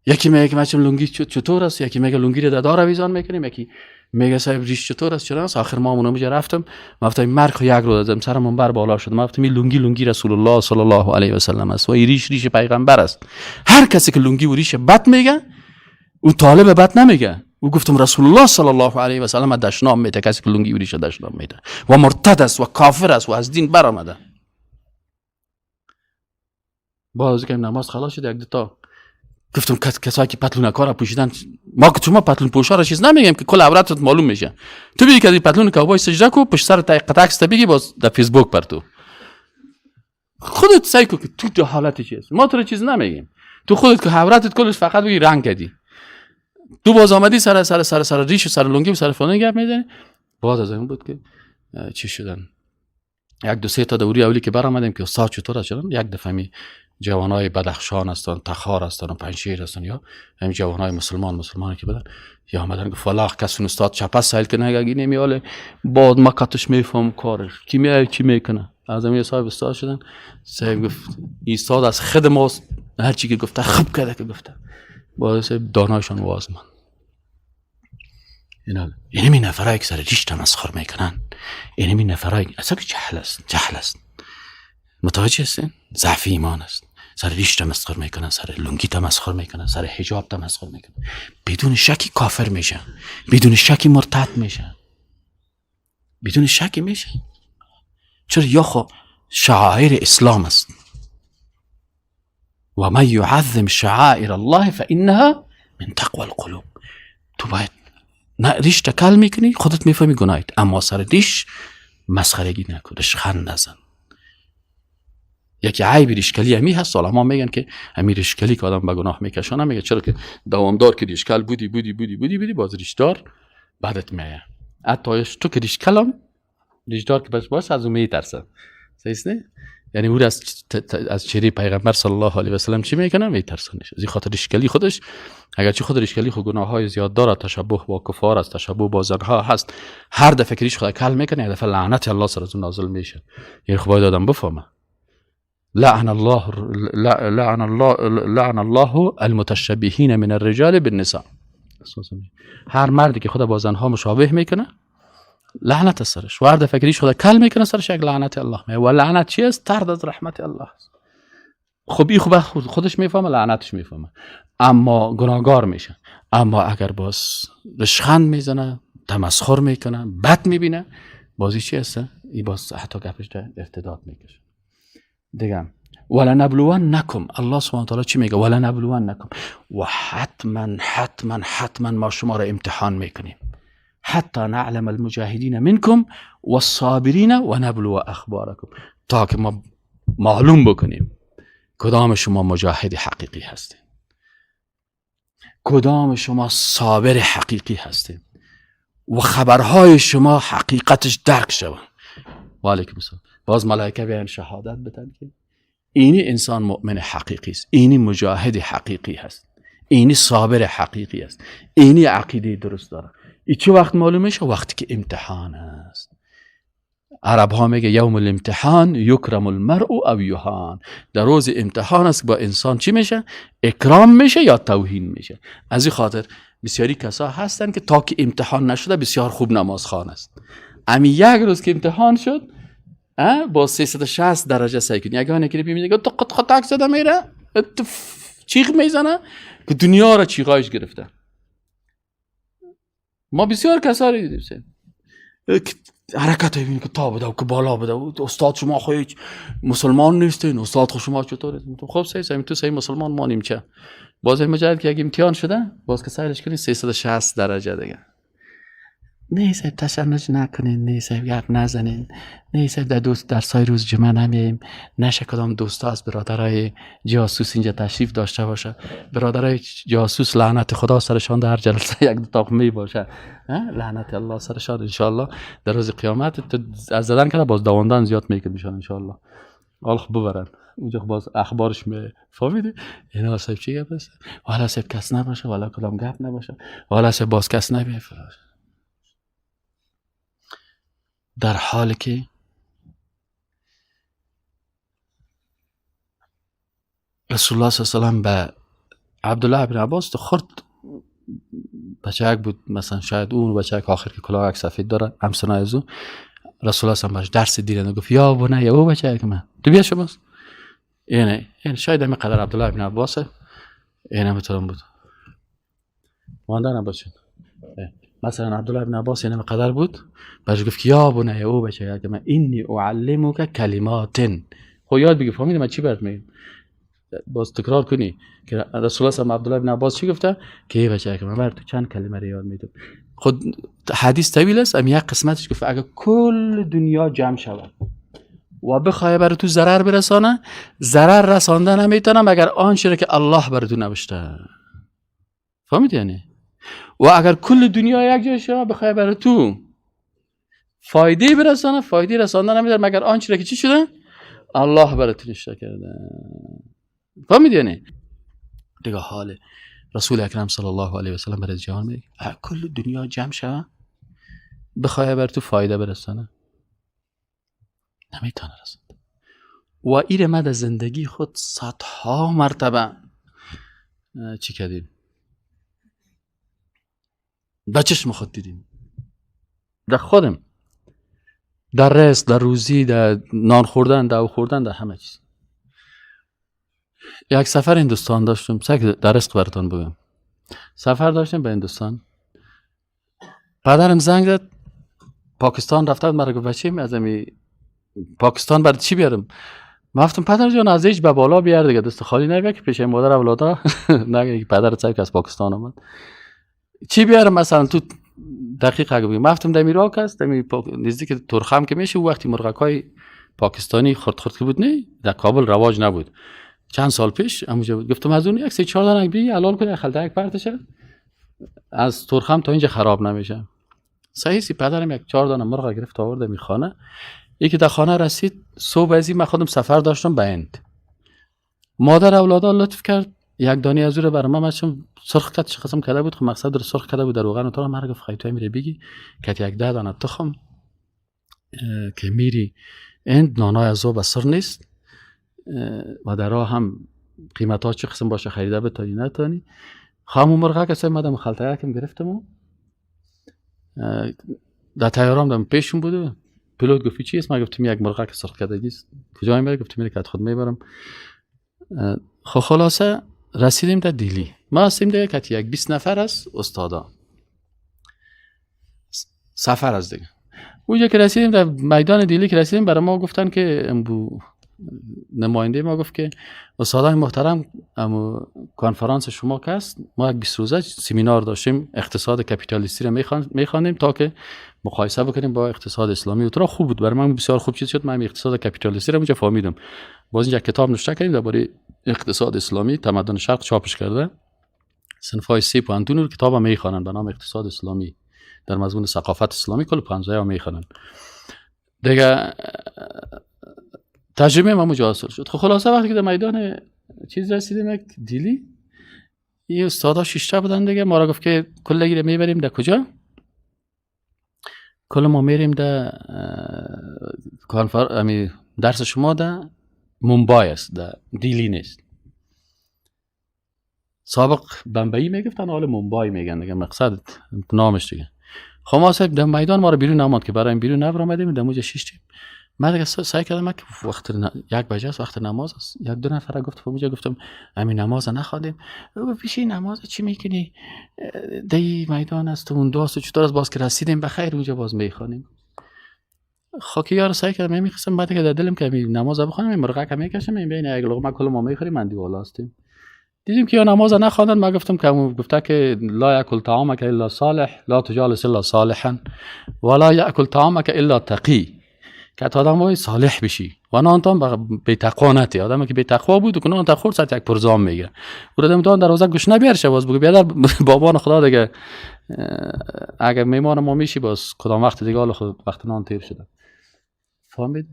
یکی میگه که من لنگی چطور است، یکی میگه لنگی رو دار ویزان میکنیم، یکی میگه صاحب ریش چطور است چرا است. آخر ما اونجا رفتم گفتم مرخ یک رو دادم سرم منبر بالا شد، من گفتم لنگی رسول الله صلی الله علیه و سلم است و ریش پیغمبر است. هر کسی که لنگی و ریش بد میگه اون طالب بد نمیگه، او گفتم رسول الله صلی الله علیه و سلم دشنام میده، کسی که لنگی بریشه دشنام میده و مرتد است و کافر است و از دین برآمده. باز که نماز خلاص شد یک دو تا گفتم کسایی که پتلونکارا پوشیدن، ما که شما پتلون پوشا را چیز نمیگیم که کل عورتت معلوم میشه. تو بگی که این پتلون کاوبای سجده کو پشت سر تا قطعه بگی باز در فیسبوک پر تو خودت سعی کن که تو حالت چیست. ما تو رو چیز نمیگیم. تو خودت که عورتت کلش فقط بگی رنگ کردی، تو باز آمدی سر ریش و سر لنگی و سر فلان گپ میزنی. باز از این بود که چی شدن یک دو سه تا دوری اولی که برآمدیم که استاد چطور شدن، یک دفعه می جوانای بدخشان هستن، تخار هستن و پنجشیر هستن، یا همین جوانای مسلمانی که بدن یا آمدن که فلاح کسون استاد چپس سایل که نگی نمیاله بعد ما کاتش میفهم کارش کی میای چی میکنه. از همین صاحب استاد شدن. صاحب گفت استاد از خود ما هر چی که گفته خوب کرده که گفته. باعث دانایشان وازمن اینا می نفرایی که سر ریش تمسخر میکنن، اینا می نفرایی اصلا که جهل است متوجه هستین؟ ضعف ایمان است. سر ریش تمسخر میکنن، سر لنگی تمسخر میکنن، سر حجاب تمسخر میکنن، بدون شکی کافر میشه، بدون شکی مرتد میشه، بدون شکی میشه. چرا؟ یا خو شعائر اسلام است و من یعظم شعائر الله فانها من تقوى القلوب. تو باید نه ریش تکل میکنی خودت میفهمی گناهیت، اما سر ریش مسخرگی نکن، ریشخند نزن. یکی عیب ریشکلی همی هست. علما میگن که همین ریشکلی که آدم به گناه میکشونه، میگه چرا که دوامدار که ریشکل بودی باز ریشدار بعدت میایه. حتی تو که ریشدار که باش از اون میترسه. صحیح نه؟ یعنی او از چهره پیغمبر صلی الله علیه و سلم چی میکنه؟ میترسونش. از این خاطر ریشکلی خودش اگرچه خود ریشکلی خود گناههای زیاد داره، تشبه با کفار است، تشبه با زنها هست، هر دفعه که ریش خود کل میکنه یک دفعه لعنت الله سر از اون نازل میشه. یعنی خب باید آدم بفهمه لعن الله المتشبهین من الرجال بالنساء. هر مردی که خود با زنها مشابه میکنه لعنت سرش، و هر دفعه که ریش خود کل میکنه سرش یک لعنت الله میه. و لعنت چی است؟ طرد از رحمت الله است. خب این خودش میفهمه، لعنتش میفهمه، اما گناهگار میشه. اما اگر باز رشخند میزنه، تمسخر میکنه، بد میبینه، بازی چی است؟ این باز حتی گپش ارتداد میکشه. دیگه ولنبلونکم، الله سبحانه و تعالی چی میگه؟ ولنبلونکم، و حتما ما شما را امتحان میکنیم، حتی نعلم المجاهدین منکم والصابرین و نبلو اخبارکم، تا که ما معلوم بکنیم کدام شما مجاهد حقیقی هستین، کدام شما صابر حقیقی هستین و خبرهای شما حقیقتش درک شود. و علیکم السلام. باز ملائکه بیان شهادت بدن که اینی انسان مؤمن حقیقی است، اینی مجاهد حقیقی هست، اینی صابر حقیقی است، اینی عقیده درست داره. این چه وقت معلوم میشه؟ وقتی که امتحان است. عرب ها میگه یوم الامتحان یکرم المرء او یهان. در روز امتحان است با انسان چی میشه؟ اکرام میشه یا توهین میشه. از این خاطر بسیاری کسا هستن که تا که امتحان نشده بسیار خوب نماز خوان است. امی یک روز که امتحان شد با 360 درجه سعی کنی. یگانه که میگه تو قطق زده میره، چیغ میزنه که دنیا را چیغایش گرفته. ما بسیار کسا رو دیدیم حرکت ببینید که تا بده و که بالا بده و استاد شما خواهید مسلمان نیستین، استاد خود شما چطور هستین؟ خب صحیح تو صحیح مسلمان مانیم چه؟ باز این مجرد که اگه امتحان شده باز که سایلش کنید 360 درجه دیگه. نه صاحب تشنج نکنین، نه صاحب گپ نزنین، نه صاحب در سای روز جمعه نمیم، نشه کدام دوستا از برادرای جاسوس اینجا تشریف داشته باشه. برادرای جاسوس لعنت خدا سرشان در جلسه یک دو تاقمی باشه، لعنت الله سرشان. انشالله در روز قیامت از زدن کنه باز دواندن زیاد میکنه میشن انشالله. آلخ ببرن اونجا باز اخبارش فهمیدی؟ اینا صاحب چی گپ است؟ والا صاحب کس نباشه، والا کدام گپ نباشه، والا صاحب باز کس نبیه فلاش. در حالی که رسول الله صلی الله علیه و سلم به عبدالله بن عباس تو خورد بچه‌ک بود، مثلا شاید اون بچه‌ک آخر که کلاهک سفید داره همسنای از اون، رسول الله صلی الله علیه و سلم درس دیدن گفت یا بنی یا بچه‌ک من تو بیا شماست. یعنی شاید همین قدر عبدالله بن عباس این هم بتونم بود مانده نباشد. مثلا عبدالله ابن عباس اینم قدر بود، برش گفت که یا بنی او بچه که من اینی اعلمک کلمات، خب یاد بگی. فهمیدی من چی برات میگم؟ باز تکرار کنی که رسول الله صلی الله علیه و عبدالله ابن عباس چی گفته که بچه که من برات چند کلمه رو یاد میدم. خود حدیث طویل است، اما یک قسمتش گفت اگر کل دنیا جمع شود و بخواه بر تو ضرر برسانه، ضرر رسانده نمیتونه مگر آنچه را که الله بر تو نوشته. فهمید یعنی؟ و اگر کل دنیا یک جای شما بخواه بر تو فایده برسانه، فایده رسانده نمیتونه مگر آنچه را که چی شده الله بر تو نوشته کرده. فهمید یعنی؟ دیگه حال رسول اکرم صلی الله علیه و سلم برای جهان میگه کل دنیا جمع شود بخواه بر تو فایده برسانه نمیتونه رسانده. و این ما در زندگی خود صدها مرتبه چی کردیم؟ به چشم خود دیدیم، در خودم، در رزق، در روزی، در نان خوردن، در خوردن، در همه چیز. یک سفر هندوستان داشتم، در رزق براتون بگم. سفر داشتم به هندوستان، پدرم زنگ زد پاکستان رفته بود، مرا گفت بچه‌م از امی پاکستان برای چی بیارم؟ من گفتم پدر جان از ایج به بالا بیار دیگه، دست خالی نبیا که پیش مادر اولادا نگه که پدر صاحب از پاکستان آمد. چی بیارم مثلا تو دقیق اگه بگم؟ من گفتم در عراق است، در نزدیک ترخم که میشه، وقتی مرغکای پاکستانی خرد که بود نه، در کابل رواج نبود چند سال پیش همونجا بود. گفتم از اون یک 3-4 دانه بی حلال کنه خلده یک پرتشه از ترخم تا اینجا خراب نمیشه. صحیح سی پدرم یک 4 دانه مرغ گرفت آورد می خانه. یکی در خانه رسید صبح ازی من خودم سفر داشتم به هند. مادر اولادا لطف کرد یک دانه از رو برام ماشم سرخ کرد، قسم کرده بود، خب مقصد رو سرخ کرده بود در روغن و تو مرا گفت خیلی میره بگی که یک 10 دانه تخم که میری هند نانای از او بسر نیست و در راه هم قیمت ها چه قسم باشه خریده بتانی نتانی. خامو مرغ که سم مدام خلطه کم گرفتم و در تیارام دم پیشم بود. پیلوت گفت چی است؟ ما گفتم یک مرغ که سرخ کردگی است. کجا میبره؟ گفتم میره که خود میبرم. خب خلاصه رسیدیم در دیلی. ما هستیم دیگه که یک 20 نفر است استادا سفر از دیگه. اونجا که رسیدیم در میدان دیلی که رسیدیم برای ما گفتن که نماینده ما گفت که استادان محترم اما کنفرانس شما که است ما یک 20 روزه سمینار داشتیم اقتصاد کپیتالیستی رو میخوانیم تا که مقایسه بکنیم با اقتصاد اسلامی. و تو خوب بود برای من، بسیار خوب چیز شد. من اقتصاد کپیتالیستی رو اونجا فهمیدم. باز اینجا کتاب نوشته کردیم درباره اقتصاد اسلامی، تمدن شرق چاپش کرده. صنفای 3 پانتون کتابو میخوانن به نام اقتصاد اسلامی در مضمون ثقافت اسلامی، کل 15 رو میخوانن دیگه. تجربه ما حاصل شد. خب خلاصه وقتی که در میدان چیز رسیدیم یک دیلی، این استادا 6 تا بودن دیگه. ما را گفت که کلگی رو میبریم در کجا؟ کل ما میریم در درس شما در مومبای است، در دیلی نیست. سابق بمبئی میگفتن حالا مومبای میگن دیگه، مقصد نامش دیگه. خب ما صاحب در میدان ما رو بیرون نماند که برای این بیرون نبر آمدیم. در اونجا شیشتیم. من دیگه سعی کردم که وقت 1 بجه است، وقت نماز است. 1-2 نفر گفت اونجا، گفتم همین نماز نخوادیم. پیش نماز چی میکنی؟ دی میدان است اون دوست چطور از باز که رسیدیم بخیر اونجا باز میخوانیم. خاکی یار سعی کردم میخواستم بعد که در دلم که نماز بخونم مرغ کم میکشم این بین یک لقمه کل ما میخوریم من دیوالا هستیم. دیدیم که یا نماز نخواندن. ما گفتم که گفته که لا یاکل طعامک الا صالح لا تجالس الا صالحا ولا یاکل طعامک الا تقی، که تا آدم صالح بشی و نه آنتان بی تقوا نتی. آدمی که بی تقوا بود و کنه آن تخور ساعت یک پرزام میگه و آدم دان دروازه گوش نبیرشه باز بگه بیادر بابان خدا دیگه اگه میمان ما میشی باز کدام وقت دیگه حالا خود وقت نان تیر شده. فهمید؟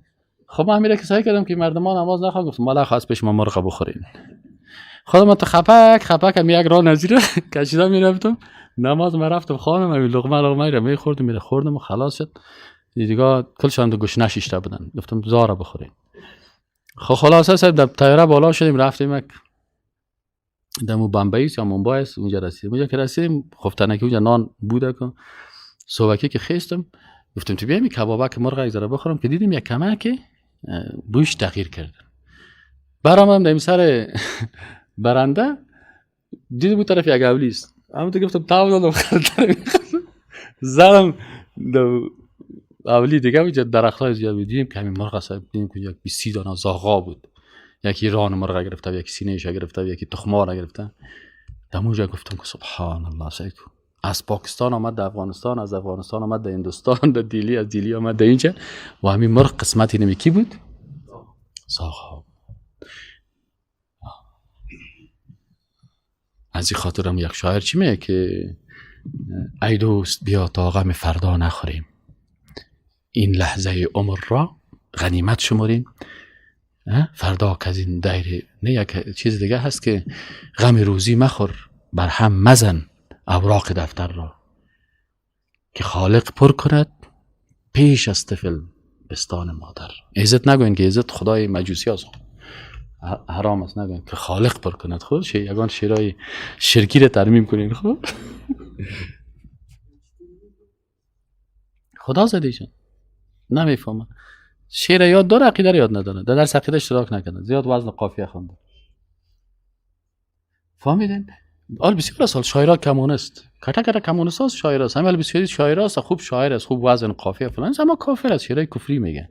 خب من میره که سعی کردم که مردمان نماز نخوان. گفتم مالا خواست پیش ما مرغ بخورین. خودم تو خپک هم یک راه نزیره کشیدم میرفتم نماز ما رفتم خانم همین لقمه رو میخوردم میره خوردم و خلاص شد دیگه. کلشان دو گوش نشیشته بودن. گفتم زارا بخورین. خب خلاصه سر در طیاره بالا شدیم رفتیم یک دمو بمبئی یا مومبای است. اونجا رسیدیم. اونجا که رسیدیم خفتنکی اونجا نان بوده که صبحکی که خستم گفتم تو بیایم کبابک مرغ ایزاره بخورم که دیدیم یک کمک بوش تغییر کرد. برام در سر برنده دیدم اون طرف یک اولی است. اما تو گفتم تاو دادم خلطه زدم اولی دیگه بود درختای زیاد بودیم که همین مرغ صاحب دیدیم که یک 20 دانه زاغا بود، یکی ران مرغ گرفته، یکی سینه‌اش گرفته، یکی تخمار گرفته. دموجا گفتم که سبحان الله سیکو، از پاکستان آمد در افغانستان، از افغانستان آمد در هندوستان، در دیلی، از دیلی آمد در اینجا و همین مرغ قسمتی نمیکی بود زاغا. از این خاطرم یک شاعر چی میگه که ای دوست بیا تا غم فردا نخوریم، این لحظه عمر را غنیمت شماریم. فردا که از این دایره نه، یک چیز دیگه هست که غم روزی مخور، بر هم مزن اوراق دفتر را، که خالق پر کند پیش از طفل بستان مادر. عزت نگوین که عزت خدای مجوسی هست، حرام است نگوین که خالق پر کند. خود یگان شیرای شرکی رو ترمیم کنین. خب خدا زدیشن نمیفهمه، شعر یاد داره عقیده یاد نداره، در درس عقیده اشتراک نکنه، زیاد وزن قافیه خونده. فهمیدین؟ آل بسیار سال شاعرها کمونست، کتا کمونست هست شاعر هست، همه بسیاری شاعر هست، خوب شاعر هست، خوب وزن قافیه فلان، اما کافر است، شعرهای کفری میگه.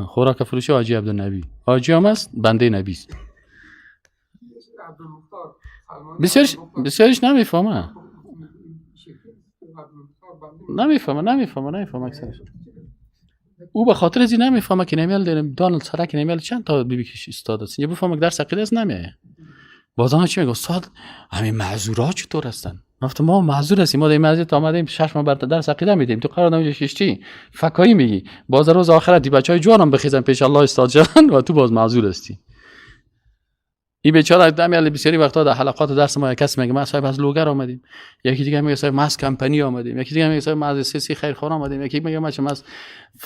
خوراک فروشی حاجی عبدالنبی، حاجی هم است، بنده نبی است. بسیارش نمیفهمه، نمیفهمه اکثرش. او به خاطر از این نمیفهمه که نمیال دانالد سرک نمیال چند تا بی کش استاد است، اینجا بفهمه که درس عقیده است نمیایه. بازم چی میگه استاد همین معذورات چطور هستن؟ گفتم ما معذور هستیم، ما در مسجد آمدیم 6 ماه برات درس عقیده میدیم، تو قرار نمیشه ششتی فکایی میگی، باز روز آخرت دی بچهای جوانم بخیزن پیش الله استاد جان و تو باز معذور هستی. این بیچاره دمیال بسیاری وقتا در حلقات درس ما کس میگه ما صاحب از لوگر آمدیم، یکی دیگه میگه صاحب ما از کمپانی آمدیم، یکی دیگه میگه صاحب ما از سیسی خیرخواه آمدیم، یکی میگه ما از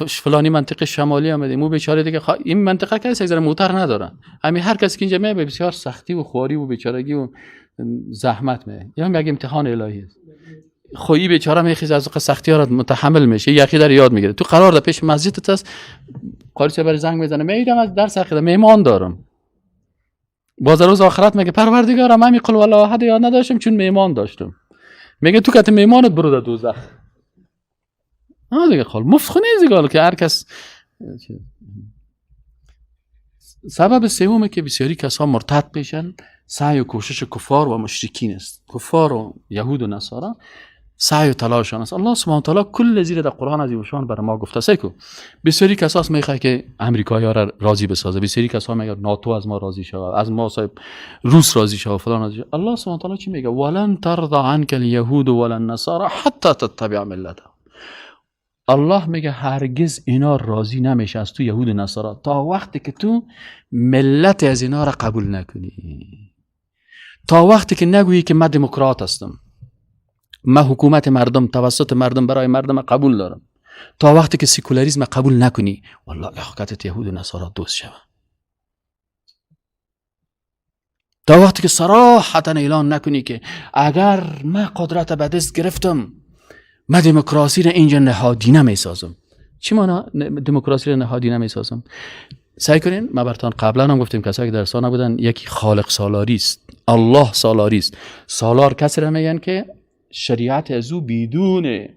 فلانی منطقه شمالی آمدیم. او بیچاره دیگه این منطقه کسی از موتر نداره، همین هر کسی که اینجا میاد بسیار سختی و خواری و بیچارگی و زحمت میه، یا میگه امتحان الهی است. خویی بیچاره میخیز از سختی ها را متحمل میشه، یکی در یاد میگیره. تو قرار ده پیش مسجدت است، قاری بر زنگ میزنه میرم از درس عقیده میهمان دارم، باز روز آخرت میگه پروردگارم من قل والله احد یاد نداشتم چون میهمان داشتم. میگه تو که میهمانت برو در دوزخ. دیگه خال مفت خونه دیگه که هر کس. سبب سومه که بسیاری کسا مرتد بشن سعی و کوشش کفار و مشرکین است. کفار و یهود و نصارا سعی و تلاششان است. الله سبحانه و تعالی کل زیر در قرآن عظیم شان بر ما گفته است که بسیاری کسا میخواد که امریکایی‌ها را راضی بسازه، بسیاری کسا میگه ناتو از ما راضی شود، از ما صاحب روس راضی شود فلان راضی شود. الله سبحانه و تعالی چی میگه؟ ولن ترضى عنك اليهود ولا النصارى حتى تتبع ملتهم. الله میگه هرگز اینا راضی نمیشه از تو یهود و نصارا تا وقتی که تو ملت از اینا را قبول نکنی، تا وقتی که نگویی که من دموکرات هستم، من حکومت مردم توسط مردم برای مردم قبول دارم، تا وقتی که سکولاریسم قبول نکنی والله حقیقت یهود و نصارا دوست شوه. تا وقتی که صراحتا اعلان نکنی که اگر من قدرت به دست گرفتم من دموکراسی را اینجا نهادینه میسازم. چی معنی دموکراسی را نهادینه میسازم؟ سعی کنین، ما براتون قبلا هم گفتیم کسایی که درسا نبودن، یکی خالق سالاری است، الله سالاری است. سالار کسی را میگن که شریعت از او بدون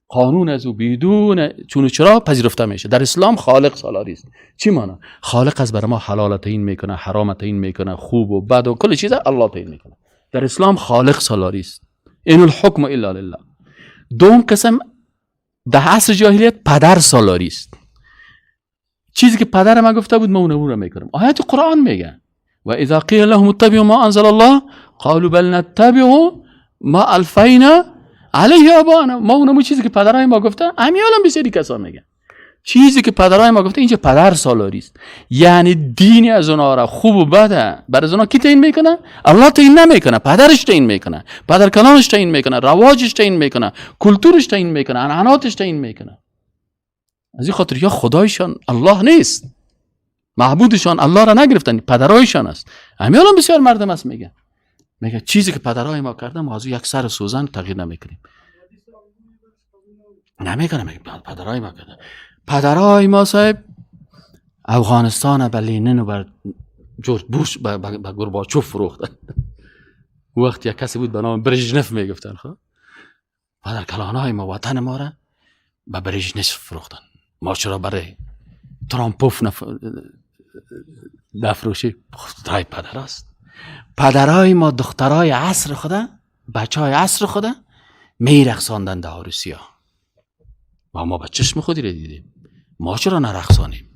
قانون از او بدون چون و چرا پذیرفته میشه. در اسلام خالق سالاری است. چی معنی؟ خالق از بر ما حلال تعیین میکنه، حرام تعیین میکنه، خوب و بد و کل چیز الله تعیین میکنه. در اسلام خالق سالاری است. این الحکم الا لله. دوم قسم در عصر جاهلیت پدر سالاری است. چیزی که پدر ما گفته بود ما اون رو میکنم. آیات قرآن میگه و اذا قیل لهم اتبعوا ما انزل الله قالوا بل نتبع ما الفینا علیه آبانا. ما اونمو چیزی که پدرای ما گفته امیالم بسیاری کسا میگه چیزی که پدرای ما گفته. اینجا پدر سالاری است، یعنی دینی از اونها را خوب و بده بر از اونها کی تعیین میکنه؟ الله تعیین نمیکنه، پدرش تعیین میکنه، پدر کلانش تعیین میکنه، رواجش تعیین میکنه، کلتورش تعیین میکنه، عنعناتش تعیین میکنه. از این خاطر یا خدایشان الله نیست، معبودشان الله را نگرفتن، پدرایشان است. امیالم بسیار مردم است میگه چیزی که پدرای ما کردن ما از یک سر سوزن تغییر نمیکنیم. نمیکنه میگه پدرای ما کردن. پدرای ما صاحب افغانستان بر لینن و بر جورج بوش به گورباچوف فروختن. وقت یک کسی بود به نام برژنف میگفتن. خب بعد کلانهای ما وطن ما را به برژنف فروختن. ما چرا برای ترامپوف نفروشی؟ خدای پدر است. پدرای ما دخترای عصر خوده، بچهای عصر خوده میرقصاندن در عروسیا و ما به چشم خودی را دیدیم. ما چرا نرقصانیم؟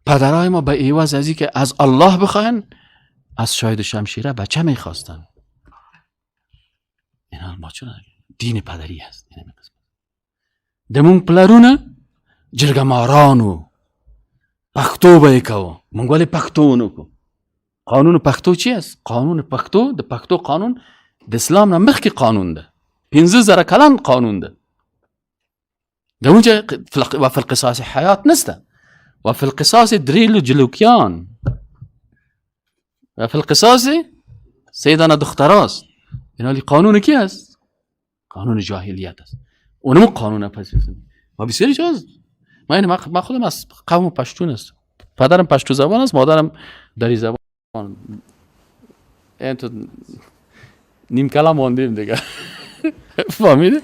پدرای ما به عوض از اینکه از الله بخواین از شاهد شمشیره بچه میخواستن. اینا ما چرا؟ دین پدری هست. دمون پلرونه جرگمارانو پختو بیکو منگولی پختو نکو. قانون پختو چی است؟ قانون پختو، د پختو قانون د اسلام نه مخکې قانون ده. 15,000 کلن قانون ده. دمونجا وفي القصاص حياة نسته وفي القصاص دريل جلوكيان وفي القصاص سيدنا دختراست. اینا قانون کی است؟ قانون جاهلیت است. اونم قانون پسیسته و بسیاری جاست. من خودم از قوم پشتون است. پدرم پشتو زبان است، مادرم دری زبان. این تو نیم کلام موندیم دیگه. فهمیده؟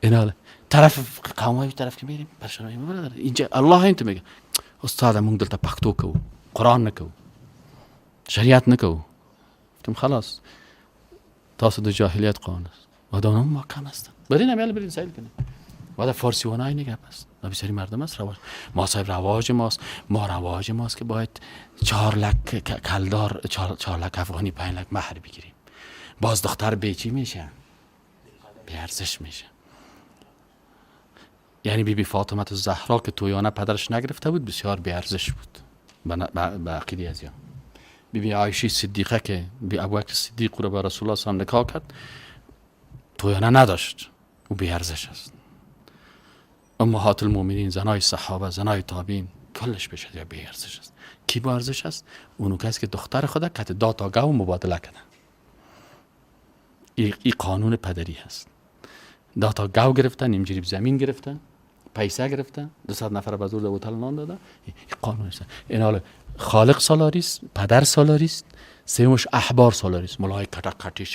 اینا طرف قومای طرف که میریم پرشانایی میبره. اینجا الله اینت میگه استاد مونږ دلته پښتو کوو، قرآن نه کوو، شریعت نه کوو. گفتم خلاص تاسو د جاهلیت قانون است و دانم ما کم هستن. برین امیال برین سیل کنیم و در فارسی وانای نگه است. بسیاری مردم است رواج. ما صاحب رواج ماست. ما رواج ماست که باید 4 لک کلدار 4 لک افغانی 5 لک مهر بگیریم. باز دختر بیچی میشه، بیارزش میشه. یعنی بیبی فاطمه الزهرا که تویانه پدرش نگرفته بود بسیار بیارزش بود به عقیده ازیان. بیبی عایشه صدیقه که بی ابوبکر صدیق رو به رسول الله صلی الله علیه و نکاح کرد تویانه نداشت و بیارزش است. امهات المؤمنین، زنای صحابه، زنای تابعین کلش بشه بیارزش است. کی با ارزش است؟ اونو کسی که دختر خود کت داتا گاو مبادله کنه. این قانون پدری هست. داتا گاو گرفتن، نیم جریب زمین گرفتن، پیسه گرفتن، 200 نفر به زور هتل نان دادن. این قانون است. این حال خالق سالاریست، پدر سالاریست، سومش احبار سالاریست. ملای کٹی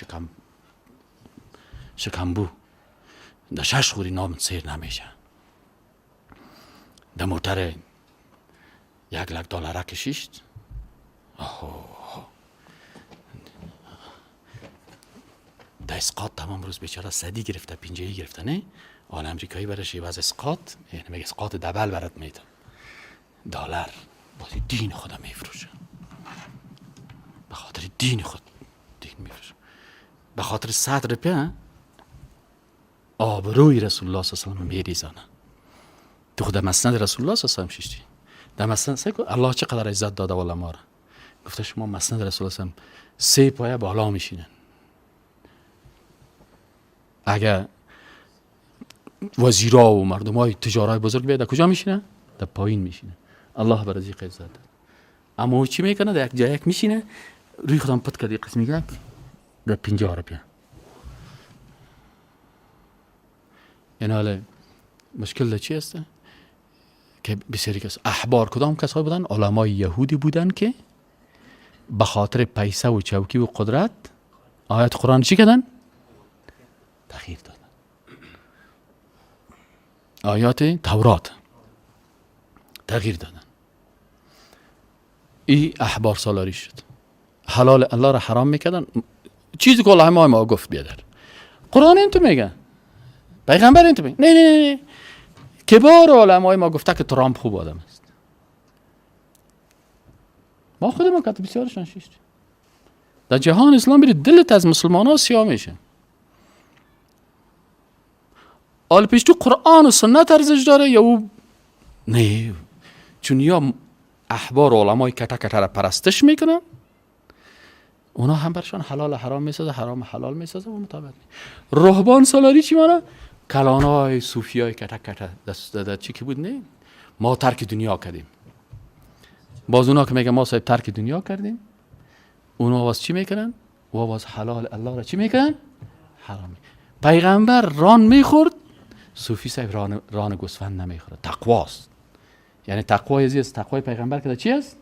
شکمبو در 6 خوری نام سیر نمیشه. در موتر $1,00,000 کشیشت. در اسقاط تمام روز بیچاره صدی گرفته، پنجه‌ای گرفته. نه آن امریکایی برش عوض اسقاط، یعنی میگه اسقاط دبل برات میدم $. بازی دین خودم میفروشه. به خاطر دین خود دین میفروشه. به خاطر 100 روپیه آبروی رسول الله صلی الله علیه و آله میریزانه. تو خود مسند رسول الله صلی الله علیه و آله شیشتی. در مسند سکو الله چقدر عزت داده والا ما را. گفته شما مسند رسول الله 3 پایه بالا میشینن. اگر وزیرا و مردمای تجارای بزرگ بیاد کجا میشینه؟ در پایین میشینه. الله بر ازی عزت داد. اما او چی میکنه؟ در یک جای میشینه روی خودم پت کردی قسمی یک در 50 روپیه. این حاله مشکل چی هست؟ که بسیاری کس احبار کدام کسایی بودن؟ علمای یهودی بودن که به خاطر پیسه و چوکی و قدرت آیت قرآن چی کردن؟ تغییر دادن. آیات تورات تغییر دادن. این احبار سالاری شد. حلال الله را حرام میکردن. چیزی که الله ما گفت بیادر. قرآن این تو میگه. پیغمبر این تو میگه. نه کبار علمای ما گفته که ترامپ خوب آدم است. ما خودمون کتب بسیارشان شیشت. در جهان اسلام برید دلت از مسلمان ها سیاه میشه. آل پیش تو قرآن و سنت ارزش داره یا او نه؟ چون یا احبار و علمای کتا را پرستش میکنن، اونا هم برشان حلال حرام میسازه، حرام حلال میسازه و مطابق رهبان سالاری چی مانه؟ کلانای صوفیای کتا دست داده چی که بود؟ نه ما ترک دنیا کردیم. باز اونا که میگه ما صاحب ترک دنیا کردیم، اونا آواز چی میکنن؟ و آواز حلال الله را چی میکنن؟ حرام. پیغمبر ران میخورد، صوفی صاحب ران گوسفند نمیخوره. تقواست. یعنی تقوای زیست تقوای پیغمبر که چی است؟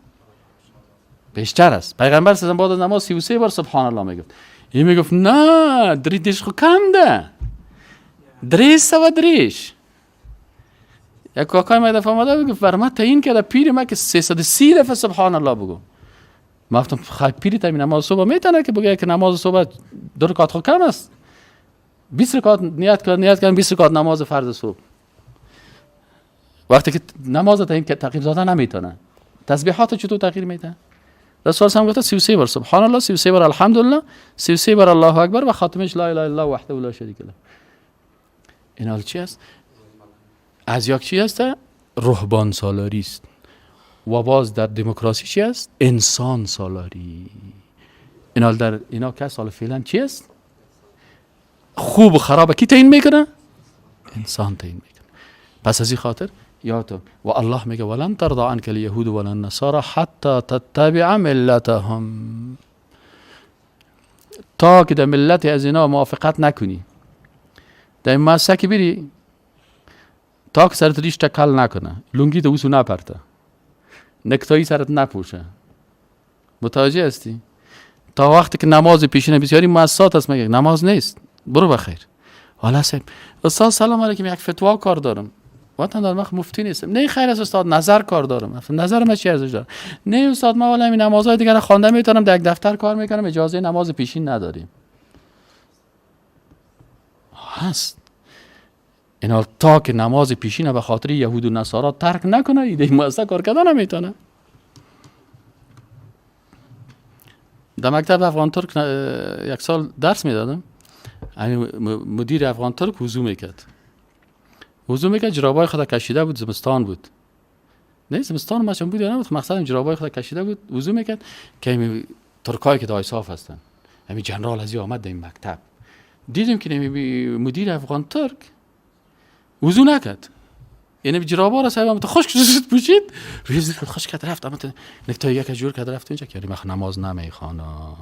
بیشتر است. پیغمبر سزن بعد از نماز 33 بار سبحان الله میگفت. این میگفت نه دریش خو کم ده 303 یک کاکای ما دفعه آمده بگفت برای من تعیین کرده پیر ما که 330 دفعه سبحان الله بگو. ما گفتم خیلی پیری تا نماز صبح میتونه که بگه که نماز صبح 2 رکعت خو کم است 20 رکعت نیت کردن 20 رکعت نماز فرض صبح وقتی که نماز تعیین که تغییر دادن نمیتونه تسبیحات چطور تغییر میده رسول هم گفت 33 بار سبحان الله 33 بار الحمدلله 33 بار الله اکبر و خاتمش لا اله الا الله وحده لا شریک له این حال چی است از یک چی است رهبان سالاری است و باز در دموکراسی چی است انسان سالاری این حال در اینا که سال فعلا چی است خوب و خراب کی تعیین میکنه انسان تعیین میکنه پس از این خاطر یادتون و الله میگه ولن ترضى عنك اليهود ولا النصارى حتى تتبع ملتهم تا که در ملت از اینا موافقت نکنی در این مسئله که بری تا که سرت ریش تکل نکنه لنگی تو وسو نپرته نکتایی سرت نپوشه متوجه هستی تا وقتی که نماز پیشین بسیاری مؤسسات هست میگه نماز نیست برو بخیر حالا صاحب استاد سلام علیکم یک فتوا کار دارم وقتا دارم من مفتی نیستم نه خیر است استاد نظر کار دارم نظر من چی ارزش داره نه استاد ما والا این نمازهای دیگه خوانده میتونم در یک دفتر کار میکنم اجازه نماز پیشین نداریم هست اینا تا که نماز پیشین به خاطر یهود و نصارا ترک نکنه ایده مؤسسه کار کردن نمیتونه در مکتب افغان ترک یک سال درس میدادم مدیر افغان ترک وضو میکرد جرابای خود کشیده بود زمستان بود نه زمستان ماشون بود یا نه مقصد جرابای خود کشیده بود وضو میکرد که ترکایی که دای صاف هستن همین جنرال ازی آمد در این مکتب دیدیم که مدیر افغان ترک وضو نکرد یعنی جرابا را صاحب تو خشک شد پوشید ریز خشک کرد رفت اما نکتای یک جور کرد رفت اینجا که من نماز نمیخوانم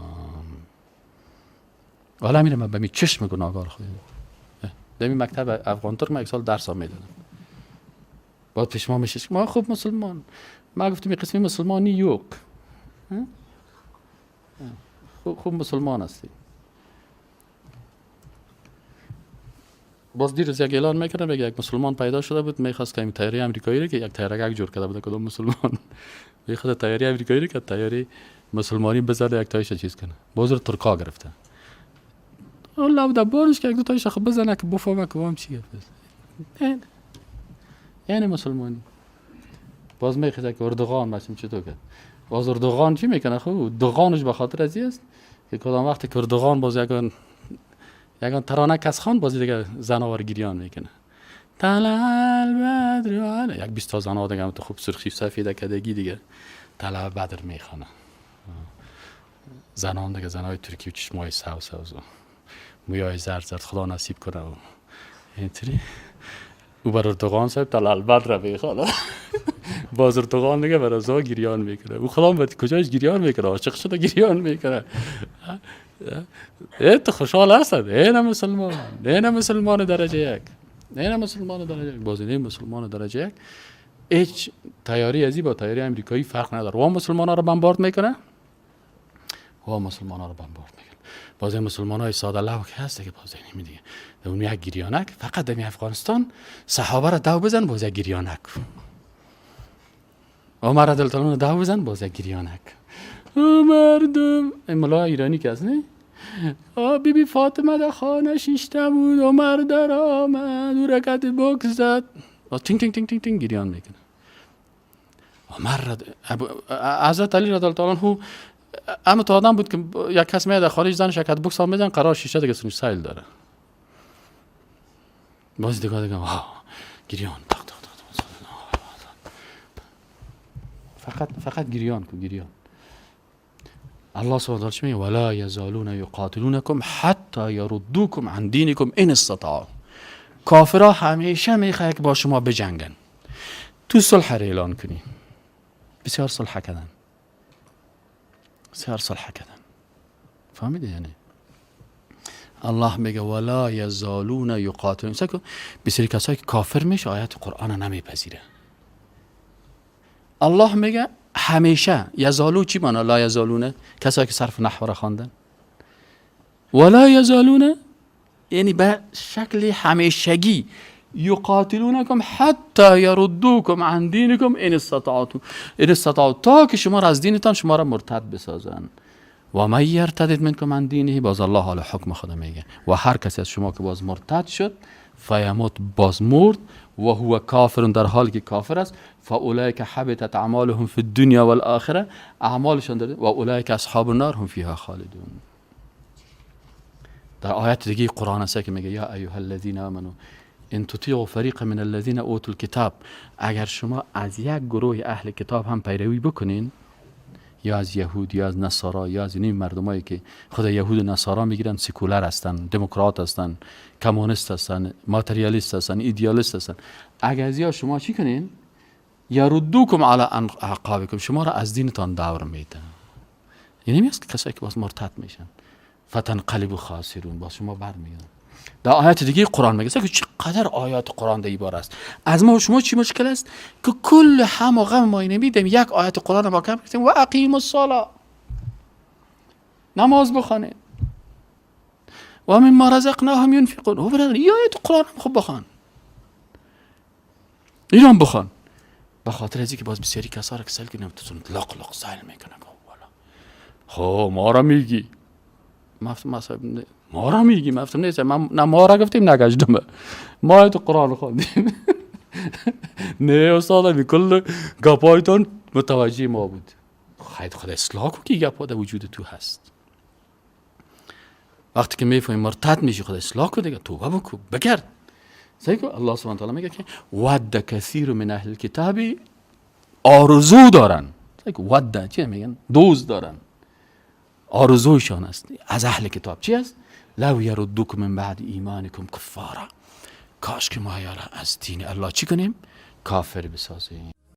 حالا میرم به می چشم گناهگار خودم در این مکتب افغان ترک من یک سال درس میدادم بعد پیش ما میشه ما خوب مسلمان ما گفتم این قسمی مسلمانی یوک خوب مسلمان هستی باز دیر از یک اعلان میکردم بگه یک مسلمان پیدا شده بود میخواست که این تیاره امریکایی رو که یک تیاره جور کرده بود کدوم مسلمان میخواست تیاره امریکایی رو که تیاره مسلمانی بزنه یک تایش چیز کنه باز رو ترکا گرفته الله بوده بارش که یک دو تایش خب بزنه که بفهمه که هم چیه یعنی مسلمانی باز میخواست که اردوغان باشیم چطور کرد باز اردوغان چی میکنه خب دوغانش به خاطر ازی است که کدام وقتی که اردوغان باز یگان ترانه کس خان بازی دیگه زناور گریان میکنه طلع بدر یک 20 تا زنا دیگه تو خوب سرخی سفید کدگی دیگه طلع بدر میخونه زنان دیگه زنای ترکی و چشمای سوس و مویای زرد خدا نصیب کنه و اینطوری او بر اردوغان صاحب طلع بدر میخونه باز اردوغان دیگه بر ازا گریان میکنه او خدا باید کجایش گریان میکنه عاشق شده گریان میکنه تو خوشحال هستد این مسلمان درجه یک باز این مسلمان درجه یک هیچ تیاری ازی با تیاری امریکایی فرق نداره و مسلمان ها رو بمبارد میکنه باز این مسلمان های ساده لو که هسته که باز این دیگه اون یک گریانک فقط در افغانستان صحابه را دو بزن باز یک گریانک عمر رضی الله عنه دو بزن باز یک گریانک مردم این ملا ایرانی که هست نه بی بی فاطمه در خانه شیشته بود عمر در آمد او رکت بک زد تینگ تینگ تینگ تینگ تینگ گریان میکنه حضرت علی رضی الله عنه اما تو آدم بود که یک کس میاد در خارج زن شکت بک سال میزن قرار شیشه دیگه سنش سایل داره باز دیگه گریان فقط گریان کن گریان الله سبحانه و تعالی میگه ولا یزالون یقاتلونکم حتی یردوکم عن دینکم ان استطاعوا کافرها همیشه میخواد که با شما بجنگن تو صلح اعلان کنی بسیار صلح کردن فهمیده یعنی الله میگه ولا یزالون یقاتلون بسیاری کسایی که کافر میشه آیات قرآن نمیپذیره الله میگه همیشه. یزالو چی معنی لا یزالونه؟ کسایی که صرف نحو را خواندن. ولا یزالونه یعنی به شکل همیشگی. یقاتلونکم حتی یردوکم عن دینکم ان استطاعوا، تا که شما را از دینتان شما را مرتد بسازن. و من یرتد منکم عن دینه، باز الله حال حکم خدا میگه و هر کسی از شما که باز مرتد شد فیموت، باز مرد، و هو کافر، در حالی که کافر است، فاولئک حبطت اعمالهم فی الدنیا والآخره، اعمالشان در و اولئک اصحاب النار هم فیها خالدون. در آیت دیگه قرآن است که میگه یا ایها الذین آمنوا ان تطیعوا فریقا من الذین اوتوا الکتاب، اگر شما از یک گروه اهل کتاب هم پیروی بکنین، یا از یهود یا از نصارا یا از این مردمایی که خود یهود و نصارا میگیرن سکولر هستن، دموکرات هستن، کمونیست هستن، ماتریالیست هستن، ایدئالیست هستن، اگر از یا شما چی کنین؟ یردوکم علی اعقابکم، شما را از دینتان دور میدن. یعنی میگه کسایی که باز مرتد میشن فتنقلبوا خاسرون، باز شما برمیگردن. در آیات دیگه قرآن میگه که چقدر آیات قرآن در عبارت است. از ما و شما چی مشکل است که کل هم و غم ما نمیدیم یک آیت قرآن ما کم کردیم و اقیموا الصلاة، نماز بخوانید، و مما رزقناهم ينفقون. او برادر این آیت قرآن هم خوب بخوان، این هم بخوان، به خاطر ازی که باز بسیاری کسا را کسل کنیم تو لق لق سایل میکنه. خب ما را میگی ما را میگی مفتم نیست، نه ما را گفتیم نه گشتم، ما تو قرآن خواندیم. نه استاد بی کل گپایتون متوجه ما بود. خیلی خدا اصلاح کن که گپا در وجود تو هست. وقتی که میفهمی مرتد میشی خدا اصلاح کن دیگه، توبه بکن بگرد. صحیح که الله سبحانه تعالی میگه که ود کثیر من اهل الکتاب، آرزو دارن. صحیح که ود چی میگن؟ دوست دارن، آرزویشان است از اهل کتاب چی است؟ لو یردوکم من بعد ایمانکم کفارا، کاش که ما یارا از دین الله چی کنیم؟ کافر بسازیم.